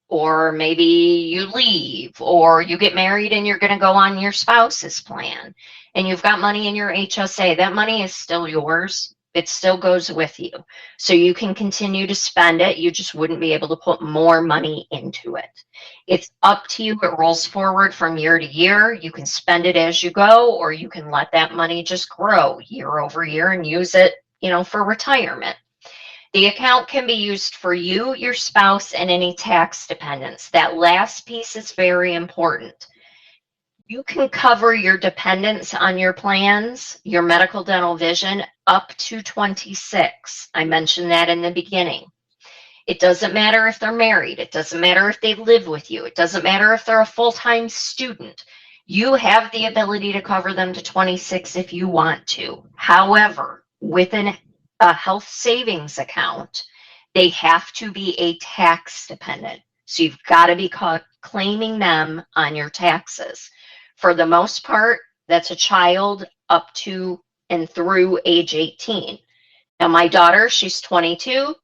or maybe you leave, or you get married and you're going to go on your spouse's plan, and you've got money in your HSA, that money is still yours. It still goes with you. So you can continue to spend it. You just wouldn't be able to put more money into it. It's up to you. It rolls forward from year to year. You can spend it as you go, or you can let that money just grow year over year and use it, for retirement. The account can be used for you, your spouse, and any tax dependents. That last piece is very important. You can cover your dependents on your plans, your medical, dental, vision, up to 26. I mentioned that in the beginning. It doesn't matter if they're married. It doesn't matter if they live with you. It doesn't matter if they're a full-time student. You have the ability to cover them to 26 if you want to. However, with a health savings account, they have to be a tax dependent. So you've got to be claiming them on your taxes. For the most part, that's a child up to and through age 18. Now, my daughter, she's 22.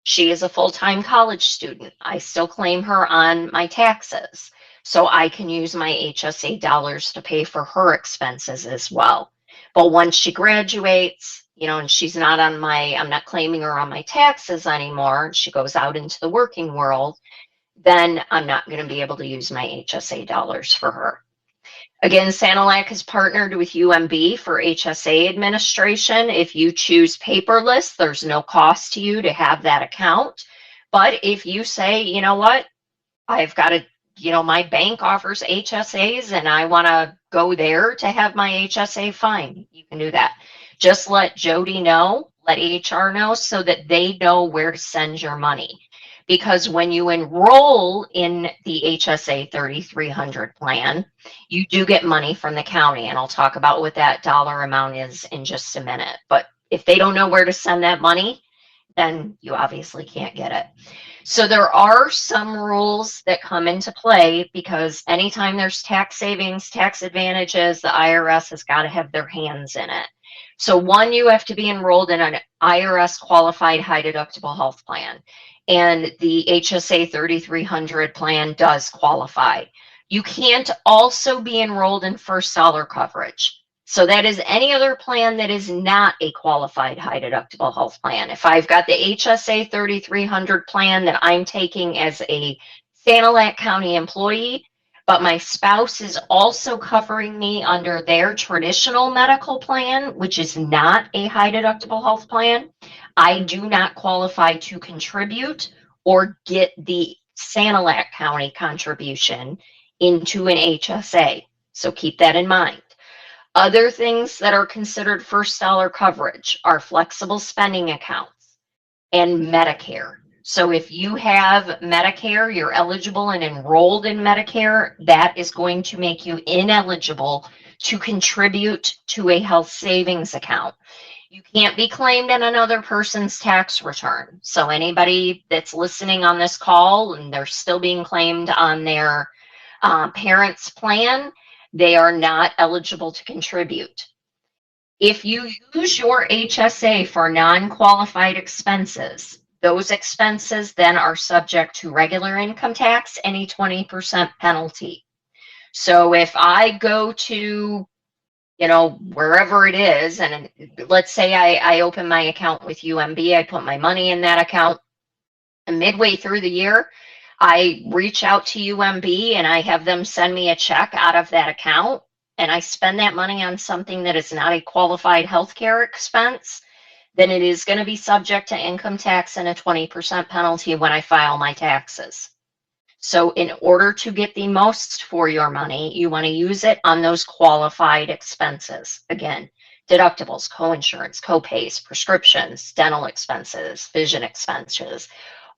She is a full-time college student. I still claim her on my taxes. So I can use my HSA dollars to pay for her expenses as well. But once she graduates, and she's not I'm not claiming her on my taxes anymore, she goes out into the working world, then I'm not going to be able to use my HSA dollars for her. Again, Sanilac is partnered with UMB for HSA administration. If you choose paperless, there's no cost to you to have that account. But if you say, you know what, I've got to my bank offers HSAs and I want to go there to have my HSA, fine, you can do that. Just let Jody know, let HR know so that they know where to send your money. Because when you enroll in the HSA 3300 plan, you do get money from the county. And I'll talk about what that dollar amount is in just a minute. But if they don't know where to send that money, then you obviously can't get it. So there are some rules that come into play because anytime there's tax savings, tax advantages, the IRS has got to have their hands in it. So one, you have to be enrolled in an IRS qualified high deductible health plan. And the HSA 3300 plan does qualify. You can't also be enrolled in first dollar coverage. So that is any other plan that is not a qualified high deductible health plan. If I've got the HSA 3300 plan that I'm taking as a Sanilac County employee, but my spouse is also covering me under their traditional medical plan, which is not a high deductible health plan, I do not qualify to contribute or get the Sanilac County contribution into an HSA. So keep that in mind. Other things that are considered first dollar coverage are flexible spending accounts and Medicare. So if you have Medicare, you're eligible and enrolled in Medicare, that is going to make you ineligible to contribute to a health savings account. You can't be claimed in another person's tax return. So anybody that's listening on this call and they're still being claimed on their parents' plan, they are not eligible to contribute. If you use your HSA for non-qualified expenses, those expenses then are subject to regular income tax and a 20% penalty. So if I go to, wherever it is, and let's say I open my account with UMB, I put my money in that account, and midway through the year, I reach out to UMB and I have them send me a check out of that account, and I spend that money on something that is not a qualified healthcare expense, then it is going to be subject to income tax and a 20% penalty when I file my taxes. So in order to get the most for your money, you want to use it on those qualified expenses. Again, deductibles, coinsurance, copays, prescriptions, dental expenses, vision expenses.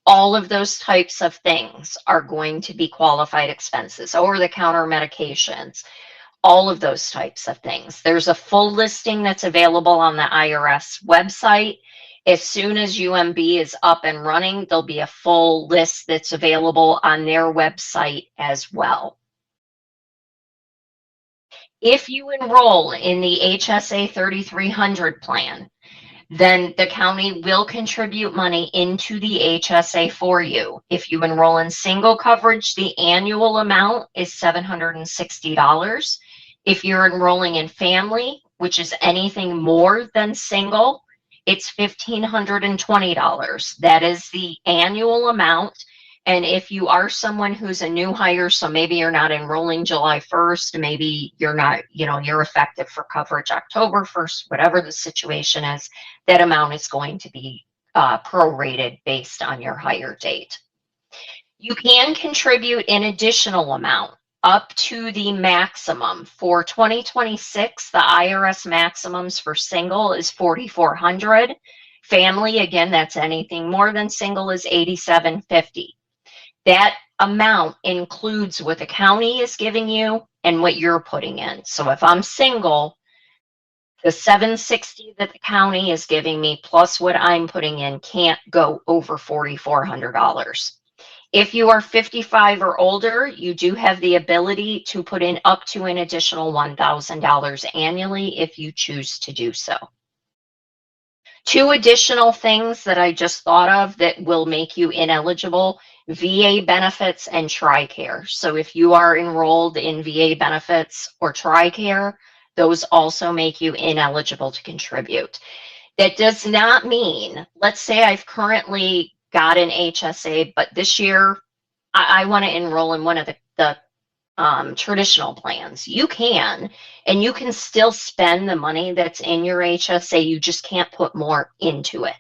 All of those types of things are going to be qualified expenses, over-the-counter medications, all of those types of things. There's a full listing that's available on the IRS website. As soon as UMB is up and running, there'll be a full list that's available on their website as well. If you enroll in the HSA 3300 plan, then the county will contribute money into the HSA for you. If you enroll in single coverage, the annual amount is $760. If you're enrolling in family, which is anything more than single, it's $1,520. That is the annual amount. And if you are someone who's a new hire, so maybe you're not enrolling July 1st, maybe you're not, you're effective for coverage October 1st, whatever the situation is, that amount is going to be prorated based on your hire date. You can contribute an additional amount up to the maximum. For 2026, the IRS maximums for single is $4,400. Family, again, that's anything more than single, is $8,750. That amount includes what the county is giving you and what you're putting in. So if I'm single, the $760 that the county is giving me plus what I'm putting in can't go over $4,400. If you are 55 or older, you do have the ability to put in up to an additional $1,000 annually if you choose to do so. Two additional things that I just thought of that will make you ineligible: VA benefits and TRICARE. So if you are enrolled in VA benefits or TRICARE, those also make you ineligible to contribute. That does not mean, let's say I've currently got an HSA, but this year I want to enroll in one of the traditional plans. You can, and you can still spend the money that's in your HSA. You just can't put more into it.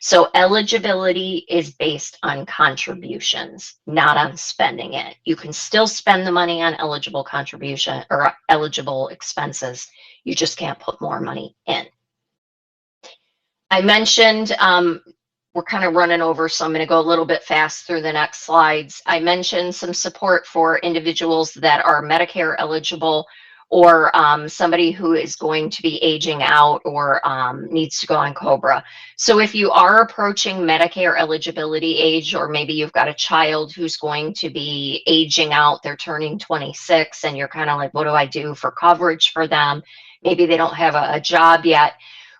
So eligibility is based on contributions, not on spending it. You can still spend the money on eligible contribution or eligible expenses. You just can't put more money in. I mentioned, we're kind of running over, so I'm going to go a little bit fast through the next slides. I mentioned some support for individuals that are Medicare eligible, or somebody who is going to be aging out or needs to go on COBRA. So if you are approaching Medicare eligibility age, or maybe you've got a child who's going to be aging out, they're turning 26, and you're kind of like, what do I do for coverage for them? Maybe they don't have a job yet.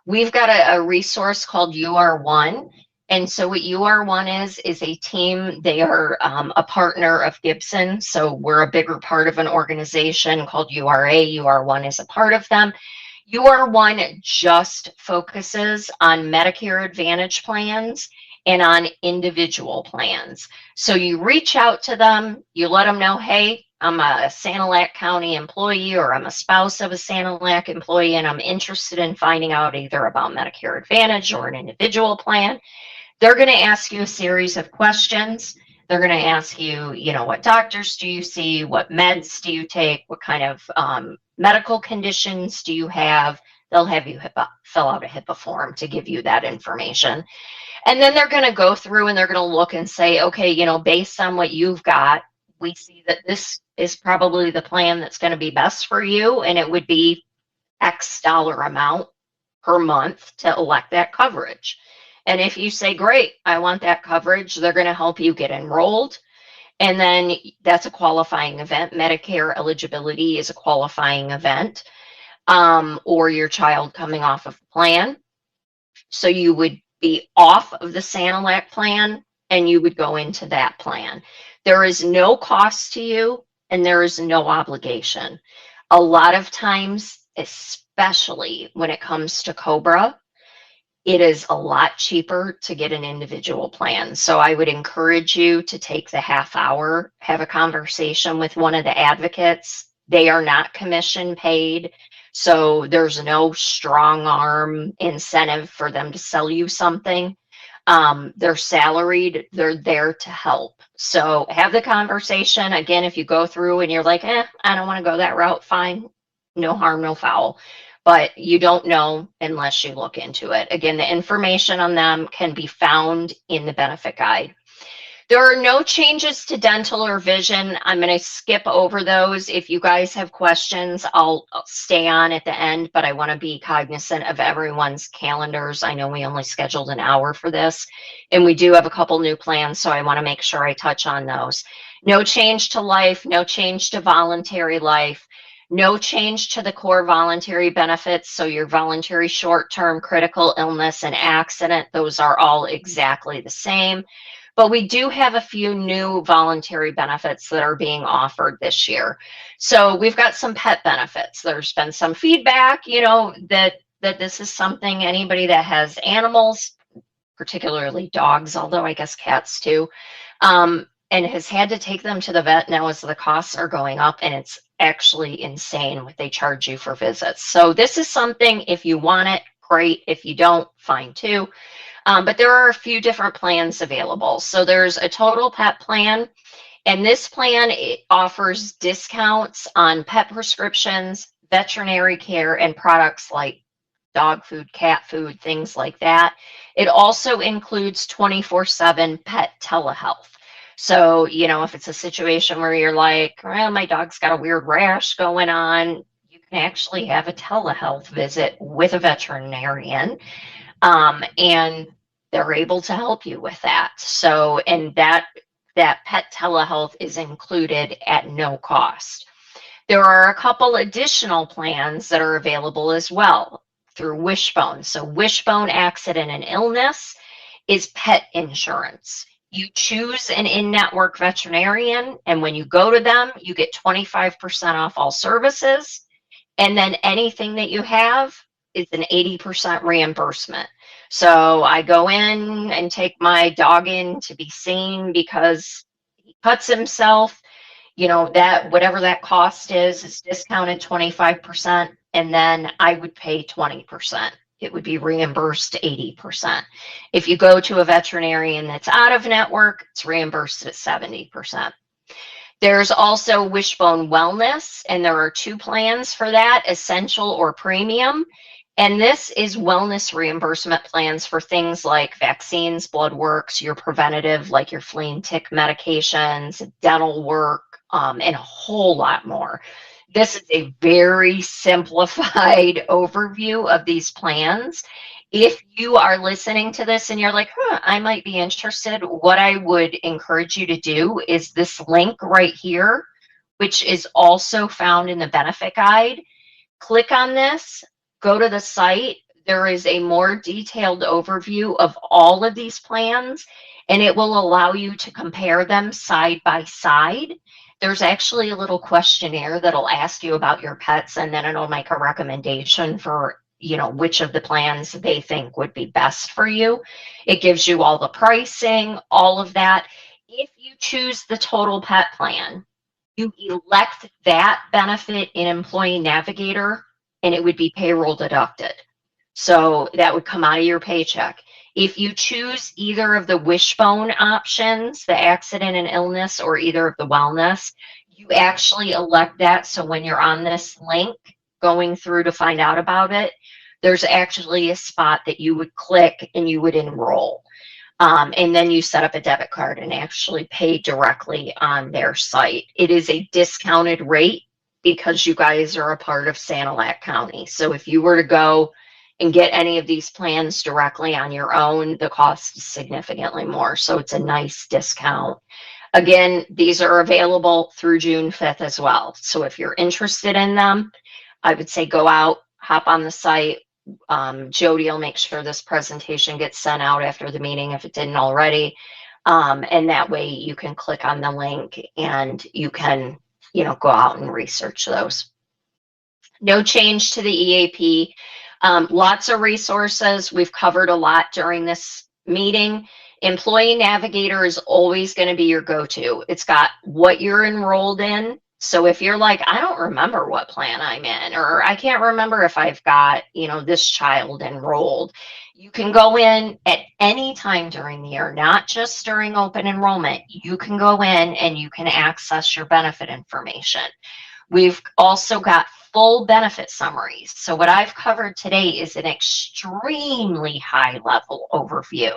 We've got a resource called UR1. And so what UR1 is a team. They are a partner of Gibson. So we're a bigger part of an organization called URA. UR1 is a part of them. UR1 just focuses on Medicare Advantage plans and on individual plans. So you reach out to them, you let them know, hey, I'm a Sanilac County employee, or I'm a spouse of a Sanilac employee, and I'm interested in finding out either about Medicare Advantage or an individual plan. They're going to ask you a series of questions. They're going to ask you, what doctors do you see? What meds do you take? What kind of medical conditions do you have? They'll have you fill out a HIPAA form to give you that information. And then they're going to go through and they're going to look and say, okay, based on what you've got, we see that this is probably the plan that's going to be best for you. And it would be X dollar amount per month to elect that coverage. And if you say, great, I want that coverage, they're going to help you get enrolled. And then that's a qualifying event. Medicare eligibility is a qualifying event, or your child coming off of the plan. So you would be off of the Sanilac plan and you would go into that plan. There is no cost to you and there is no obligation. A lot of times, especially when it comes to COBRA, it is a lot cheaper to get an individual plan. So I would encourage you to take the half hour, have a conversation with one of the advocates. They are not commission paid. So there's no strong arm incentive for them to sell you something. They're salaried, they're there to help. So have the conversation. Again, if you go through and you're like, I don't want to go that route, fine. No harm, no foul. But you don't know unless you look into it. Again, the information on them can be found in the benefit guide. There are no changes to dental or vision. I'm going to skip over those. If you guys have questions, I'll stay on at the end, but I want to be cognizant of everyone's calendars. I know we only scheduled an hour for this, and we do have a couple new plans, so I want to make sure I touch on those. No change to life, no change to voluntary life, no change to the core voluntary benefits. So your voluntary short-term critical illness and accident, those are all exactly the same. But we do have a few new voluntary benefits that are being offered this year. So we've got some pet benefits. There's been some feedback, that this is something anybody that has animals, particularly dogs, although I guess cats too, and has had to take them to the vet now as the costs are going up, and it's actually insane what they charge you for visits. So this is something, if you want it, great. If you don't, fine too. But there are a few different plans available. So there's a total pet plan, and this plan, it offers discounts on pet prescriptions, veterinary care, and products like dog food, cat food, things like that. It also includes 24/7 pet telehealth. So, if it's a situation where you're like, well, my dog's got a weird rash going on, you can actually have a telehealth visit with a veterinarian. And they're able to help you with that. So, and that pet telehealth is included at no cost. There are a couple additional plans that are available as well through Wishbone. So Wishbone Accident and Illness is pet insurance. You choose an in-network veterinarian, and when you go to them, you get 25% off all services. And then anything that you have is an 80% reimbursement. So I go in and take my dog in to be seen because he cuts himself. That whatever that cost is discounted 25%, and then I would pay 20%. it would be reimbursed 80%. If you go to a veterinarian that's out of network, it's reimbursed at 70%. There's also Wishbone Wellness, and there are two plans for that, Essential or Premium. And this is wellness reimbursement plans for things like vaccines, blood works, your preventative, like your flea and tick medications, dental work, and a whole lot more. This is a very simplified overview of these plans. If you are listening to this and you're like, I might be interested, what I would encourage you to do is this link right here, which is also found in the benefit guide. Click on this, go to the site. There is a more detailed overview of all of these plans, and it will allow you to compare them side by side. There's actually a little questionnaire that'll ask you about your pets, and then it'll make a recommendation for, which of the plans they think would be best for you. It gives you all the pricing, all of that. If you choose the total pet plan, you elect that benefit in Employee Navigator, and it would be payroll deducted. So that would come out of your paycheck. If you choose either of the Wishbone options, the accident and illness, or either of the wellness, you actually elect that. So when you're on this link going through to find out about it, there's actually a spot that you would click and you would enroll. And then you set up a debit card and actually pay directly on their site. It is a discounted rate because you guys are a part of Sanilac County. So if you were to go and get any of these plans directly on your own, the cost is significantly more. So it's a nice discount. Again, these are available through June 5th as well. So if you're interested in them, I would say go out, hop on the site. Jody will make sure this presentation gets sent out after the meeting if it didn't already. And that way you can click on the link and you can, go out and research those. No change to the EAP. Lots of resources. We've covered a lot during this meeting. Employee Navigator is always going to be your go-to. It's got what you're enrolled in. So if you're like, I don't remember what plan I'm in, or I can't remember if I've got, this child enrolled, you can go in at any time during the year, not just during open enrollment. You can go in and you can access your benefit information. We've also got full benefit summaries. So what I've covered today is an extremely high level overview.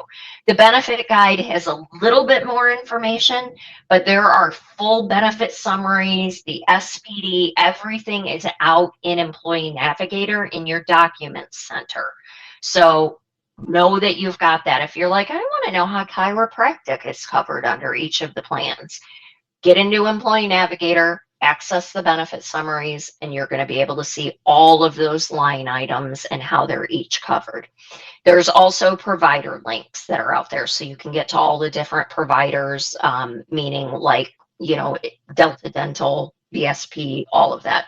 The benefit guide has a little bit more information, but there are full benefit summaries, the SPD, everything is out in Employee Navigator in your Documents Center. So know that you've got that. If you're like, I want to know how chiropractic is covered under each of the plans, get into Employee Navigator, access the benefit summaries, and you're going to be able to see all of those line items and how they're each covered. There's also provider links that are out there, so you can get to all the different providers, meaning like, Delta Dental, BSP, all of that.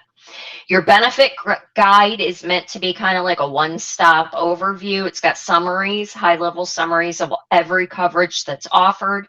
Your benefit guide is meant to be kind of like a one-stop overview. It's got summaries, high-level summaries of every coverage that's offered,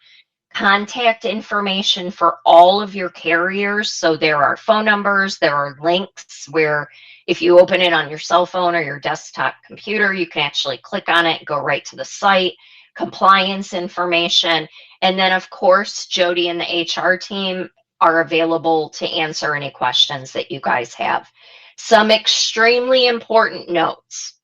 contact information for all of your carriers. So there are phone numbers, there are links where if you open it on your cell phone or your desktop computer, you can actually click on it, go right to the site, compliance information. And then of course, Jody and the HR team are available to answer any questions that you guys have. Some extremely important notes.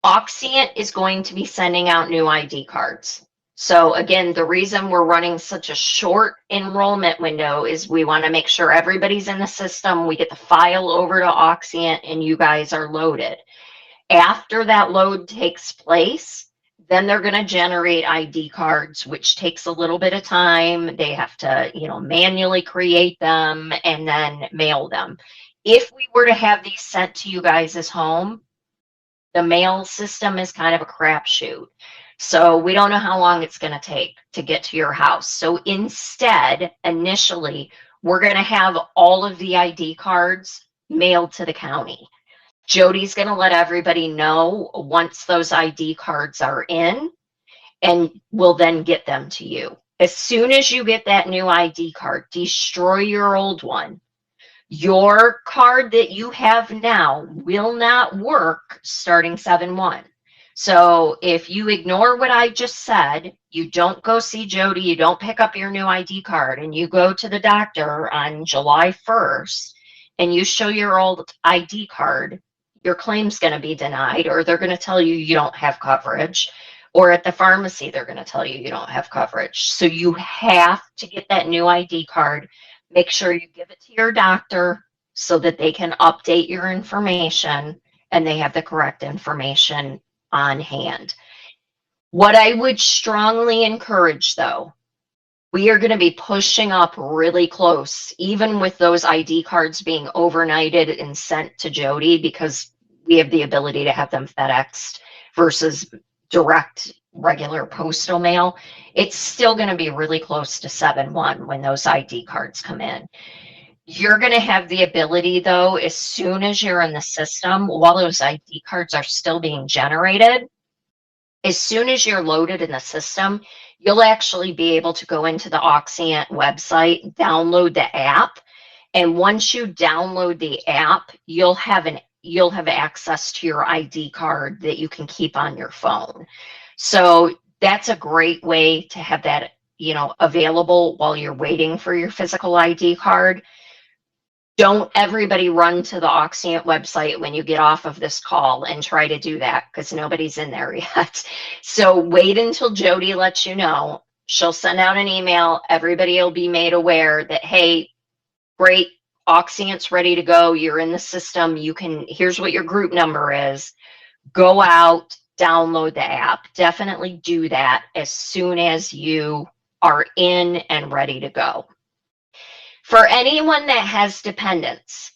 Auxient is going to be sending out new ID cards. So again, the reason we're running such a short enrollment window is we want to make sure everybody's in the system. We get the file over to Auxient and you guys are loaded. After that load takes place, then they're going to generate ID cards, which takes a little bit of time. They have to, manually create them and then mail them. If we were to have these sent to you guys' home, the mail system is kind of a crapshoot. So we don't know how long it's going to take to get to your house. So instead, initially, we're going to have all of the ID cards mailed to the county. Jody's going to let everybody know once those ID cards are in, and we'll then get them to you. As soon as you get that new ID card, destroy your old one. Your card that you have now will not work starting 7/1. So if you ignore what I just said, you don't go see Jody, you don't pick up your new ID card, and you go to the doctor on July 1st and you show your old ID card, your claim's going to be denied, or they're going to tell you you don't have coverage, or at the pharmacy, they're going to tell you you don't have coverage. So you have to get that new ID card. Make sure you give it to your doctor so that they can update your information and they have the correct information on hand. What I would strongly encourage, though, we are going to be pushing up really close, even with those ID cards being overnighted and sent to Jody, because we have the ability to have them FedExed versus direct regular postal mail. It's still going to be really close to 7/1 when those ID cards come in. You're going to have the ability, though, as soon as you're in the system, while those ID cards are still being generated, as soon as you're loaded in the system, you'll actually be able to go into the Auxient website, download the app, and once you download the app, you'll have access to your ID card that you can keep on your phone. So that's a great way to have that, available while you're waiting for your physical ID card. Don't everybody run to the Auxient website when you get off of this call and try to do that, because nobody's in there yet. So wait until Jody lets you know. She'll send out an email. Everybody will be made aware that, hey, great, Auxient's ready to go. You're in the system. Here's what your group number is. Go out, download the app. Definitely do that as soon as you are in and ready to go. For anyone that has dependents,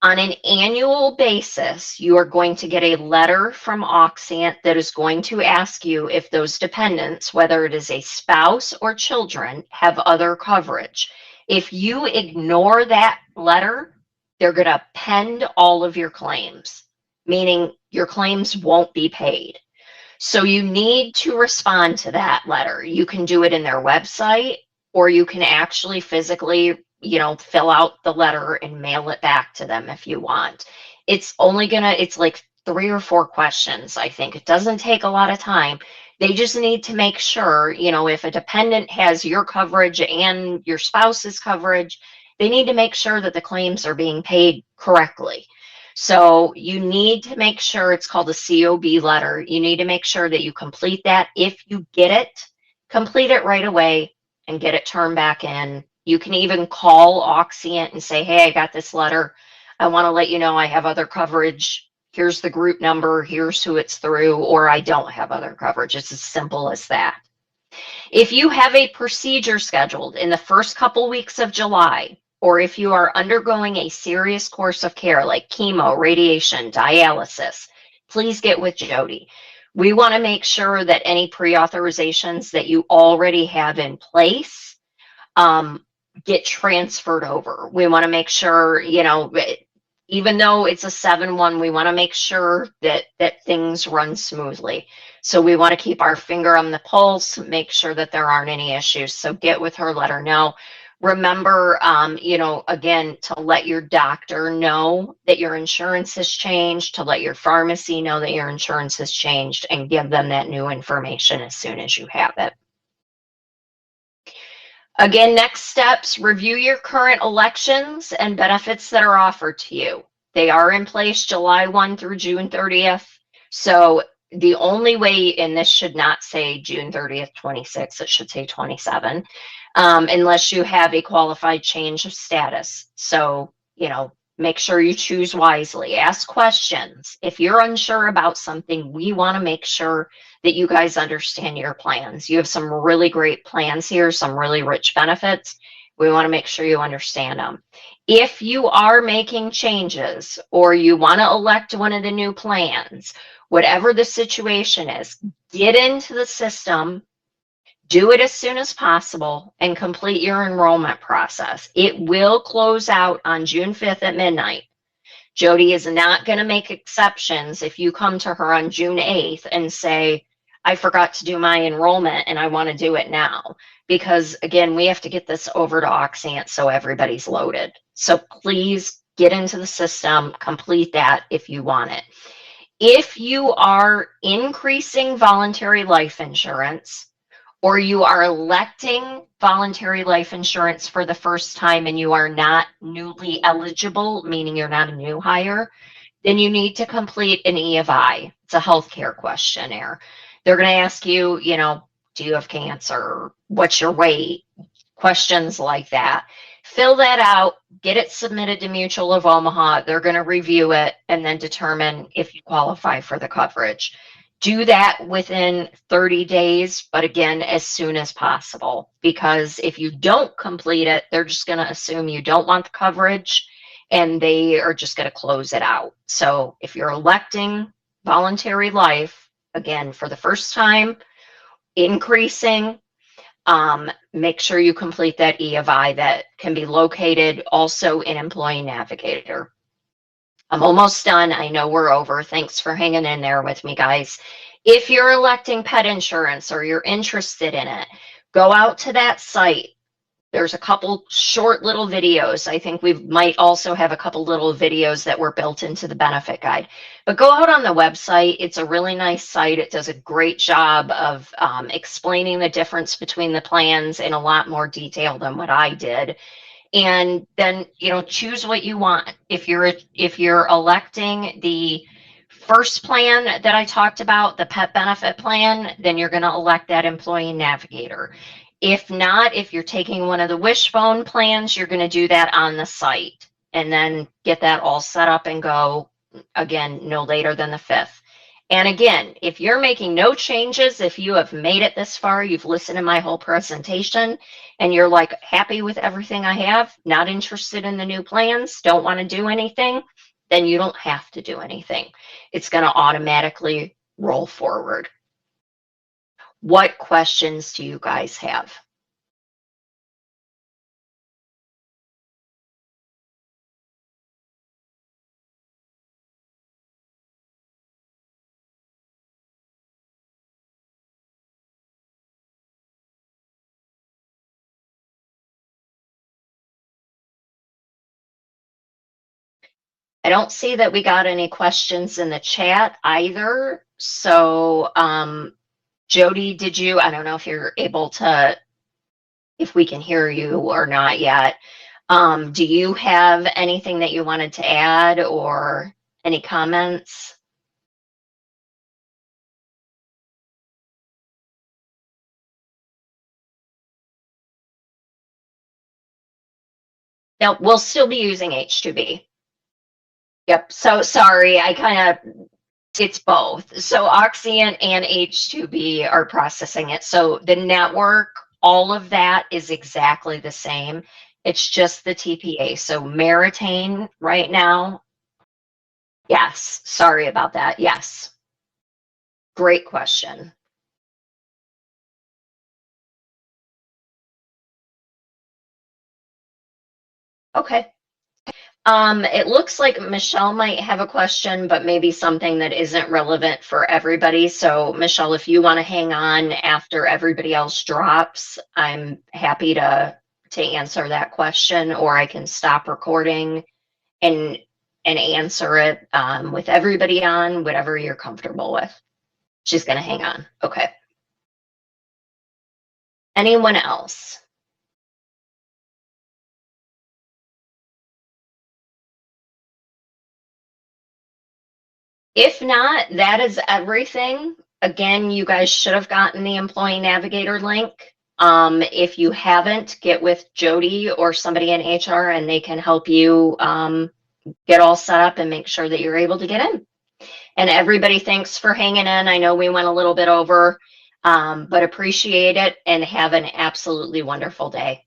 on an annual basis, you are going to get a letter from Auxient that is going to ask you if those dependents, whether it is a spouse or children, have other coverage. If you ignore that letter, they're going to pend all of your claims, meaning your claims won't be paid. So you need to respond to that letter. You can do it in their website, or you can actually physically, fill out the letter and mail it back to them if you want. It's like 3 or 4 questions, I think. It doesn't take a lot of time. They just need to make sure, if a dependent has your coverage and your spouse's coverage, they need to make sure that the claims are being paid correctly. So you need to make sure, it's called a COB letter. You need to make sure that you complete that. If you get it, complete it right away and get it turned back in. You can even call Auxient and say, hey, I got this letter. I want to let you know I have other coverage. Here's the group number. Here's who it's through, or I don't have other coverage. It's as simple as that. If you have a procedure scheduled in the first couple weeks of July, or if you are undergoing a serious course of care like chemo, radiation, dialysis, please get with Jody. We want to make sure that any pre-authorizations that you already have in place get transferred over. We want to make sure, even though it's a 7/1, we want to make sure that things run smoothly. So we want to keep our finger on the pulse, make sure that there aren't any issues. So get with her, let her know. Remember, again, to let your doctor know that your insurance has changed, to let your pharmacy know that your insurance has changed, and give them that new information as soon as you have it. Again, next steps, review your current elections and benefits that are offered to you. They are in place July 1 through June 30th. So the only way, and this should not say June 30th, 26, it should say 27, unless you have a qualified change of status. So, make sure you choose wisely. Ask questions. If you're unsure about something, we want to make sure that you guys understand your plans. You have some really great plans here, some really rich benefits. We want to make sure you understand them. If you are making changes or you want to elect one of the new plans, whatever the situation is, get into the system, do it as soon as possible, and complete your enrollment process. It will close out on June 5th at midnight. Jody is not going to make exceptions if you come to her on June 8th and say, I forgot to do my enrollment and I want to do it now. Because again, we have to get this over to Auxient so everybody's loaded. So please get into the system, complete that if you want it. If you are increasing voluntary life insurance, or you are electing voluntary life insurance for the first time and you are not newly eligible, meaning you're not a new hire, then you need to complete an E of I. It's a healthcare questionnaire. They're going to ask you, do you have cancer? What's your weight? Questions like that. Fill that out, get it submitted to Mutual of Omaha. They're going to review it and then determine if you qualify for the coverage. Do that within 30 days, but again, as soon as possible, because if you don't complete it, they're just going to assume you don't want the coverage and they are just going to close it out. So if you're electing voluntary life, again, for the first time, increasing, make sure you complete that E of I that can be located also in Employee Navigator. I'm almost done. I know we're over. Thanks for hanging in there with me, guys. If you're electing pet insurance or you're interested in it, go out to that site. There's a couple short little videos. I think we might also have a couple little videos that were built into the benefit guide. But go out on the website. It's a really nice site. It does a great job of explaining the difference between the plans in a lot more detail than what I did. And then, choose what you want. If you're electing the first plan that I talked about, the pet benefit plan, then you're going to elect that Employee Navigator. If not, if you're taking one of the Wishbone plans, you're going to do that on the site and then get that all set up and go, again, no later than the 5th. And again, if you're making no changes, if you have made it this far, you've listened to my whole presentation, and you're like happy with everything I have, not interested in the new plans, don't want to do anything, then you don't have to do anything. It's going to automatically roll forward. What questions do you guys have? I don't see that we got any questions in the chat either. So, Jody, I don't know if you're able to, if we can hear you or not yet. Do you have anything that you wanted to add or any comments? No, we'll still be using H2B. Yep. So sorry, it's both. So Oxyan and H2B are processing it. So the network, all of that is exactly the same. It's just the TPA. So Meritain right now. Yes. Sorry about that. Yes. Great question. Okay. It looks like Michelle might have a question, but maybe something that isn't relevant for everybody. So Michelle, if you want to hang on after everybody else drops, I'm happy to answer that question, or I can stop recording and answer it with everybody on, whatever you're comfortable with. She's going to hang on. Okay. Anyone else? If not, that is everything. Again, you guys should have gotten the Employee Navigator link. If you haven't, get with Jody or somebody in HR and they can help you get all set up and make sure that you're able to get in. And everybody, thanks for hanging in. I know we went a little bit over, but appreciate it and have an absolutely wonderful day.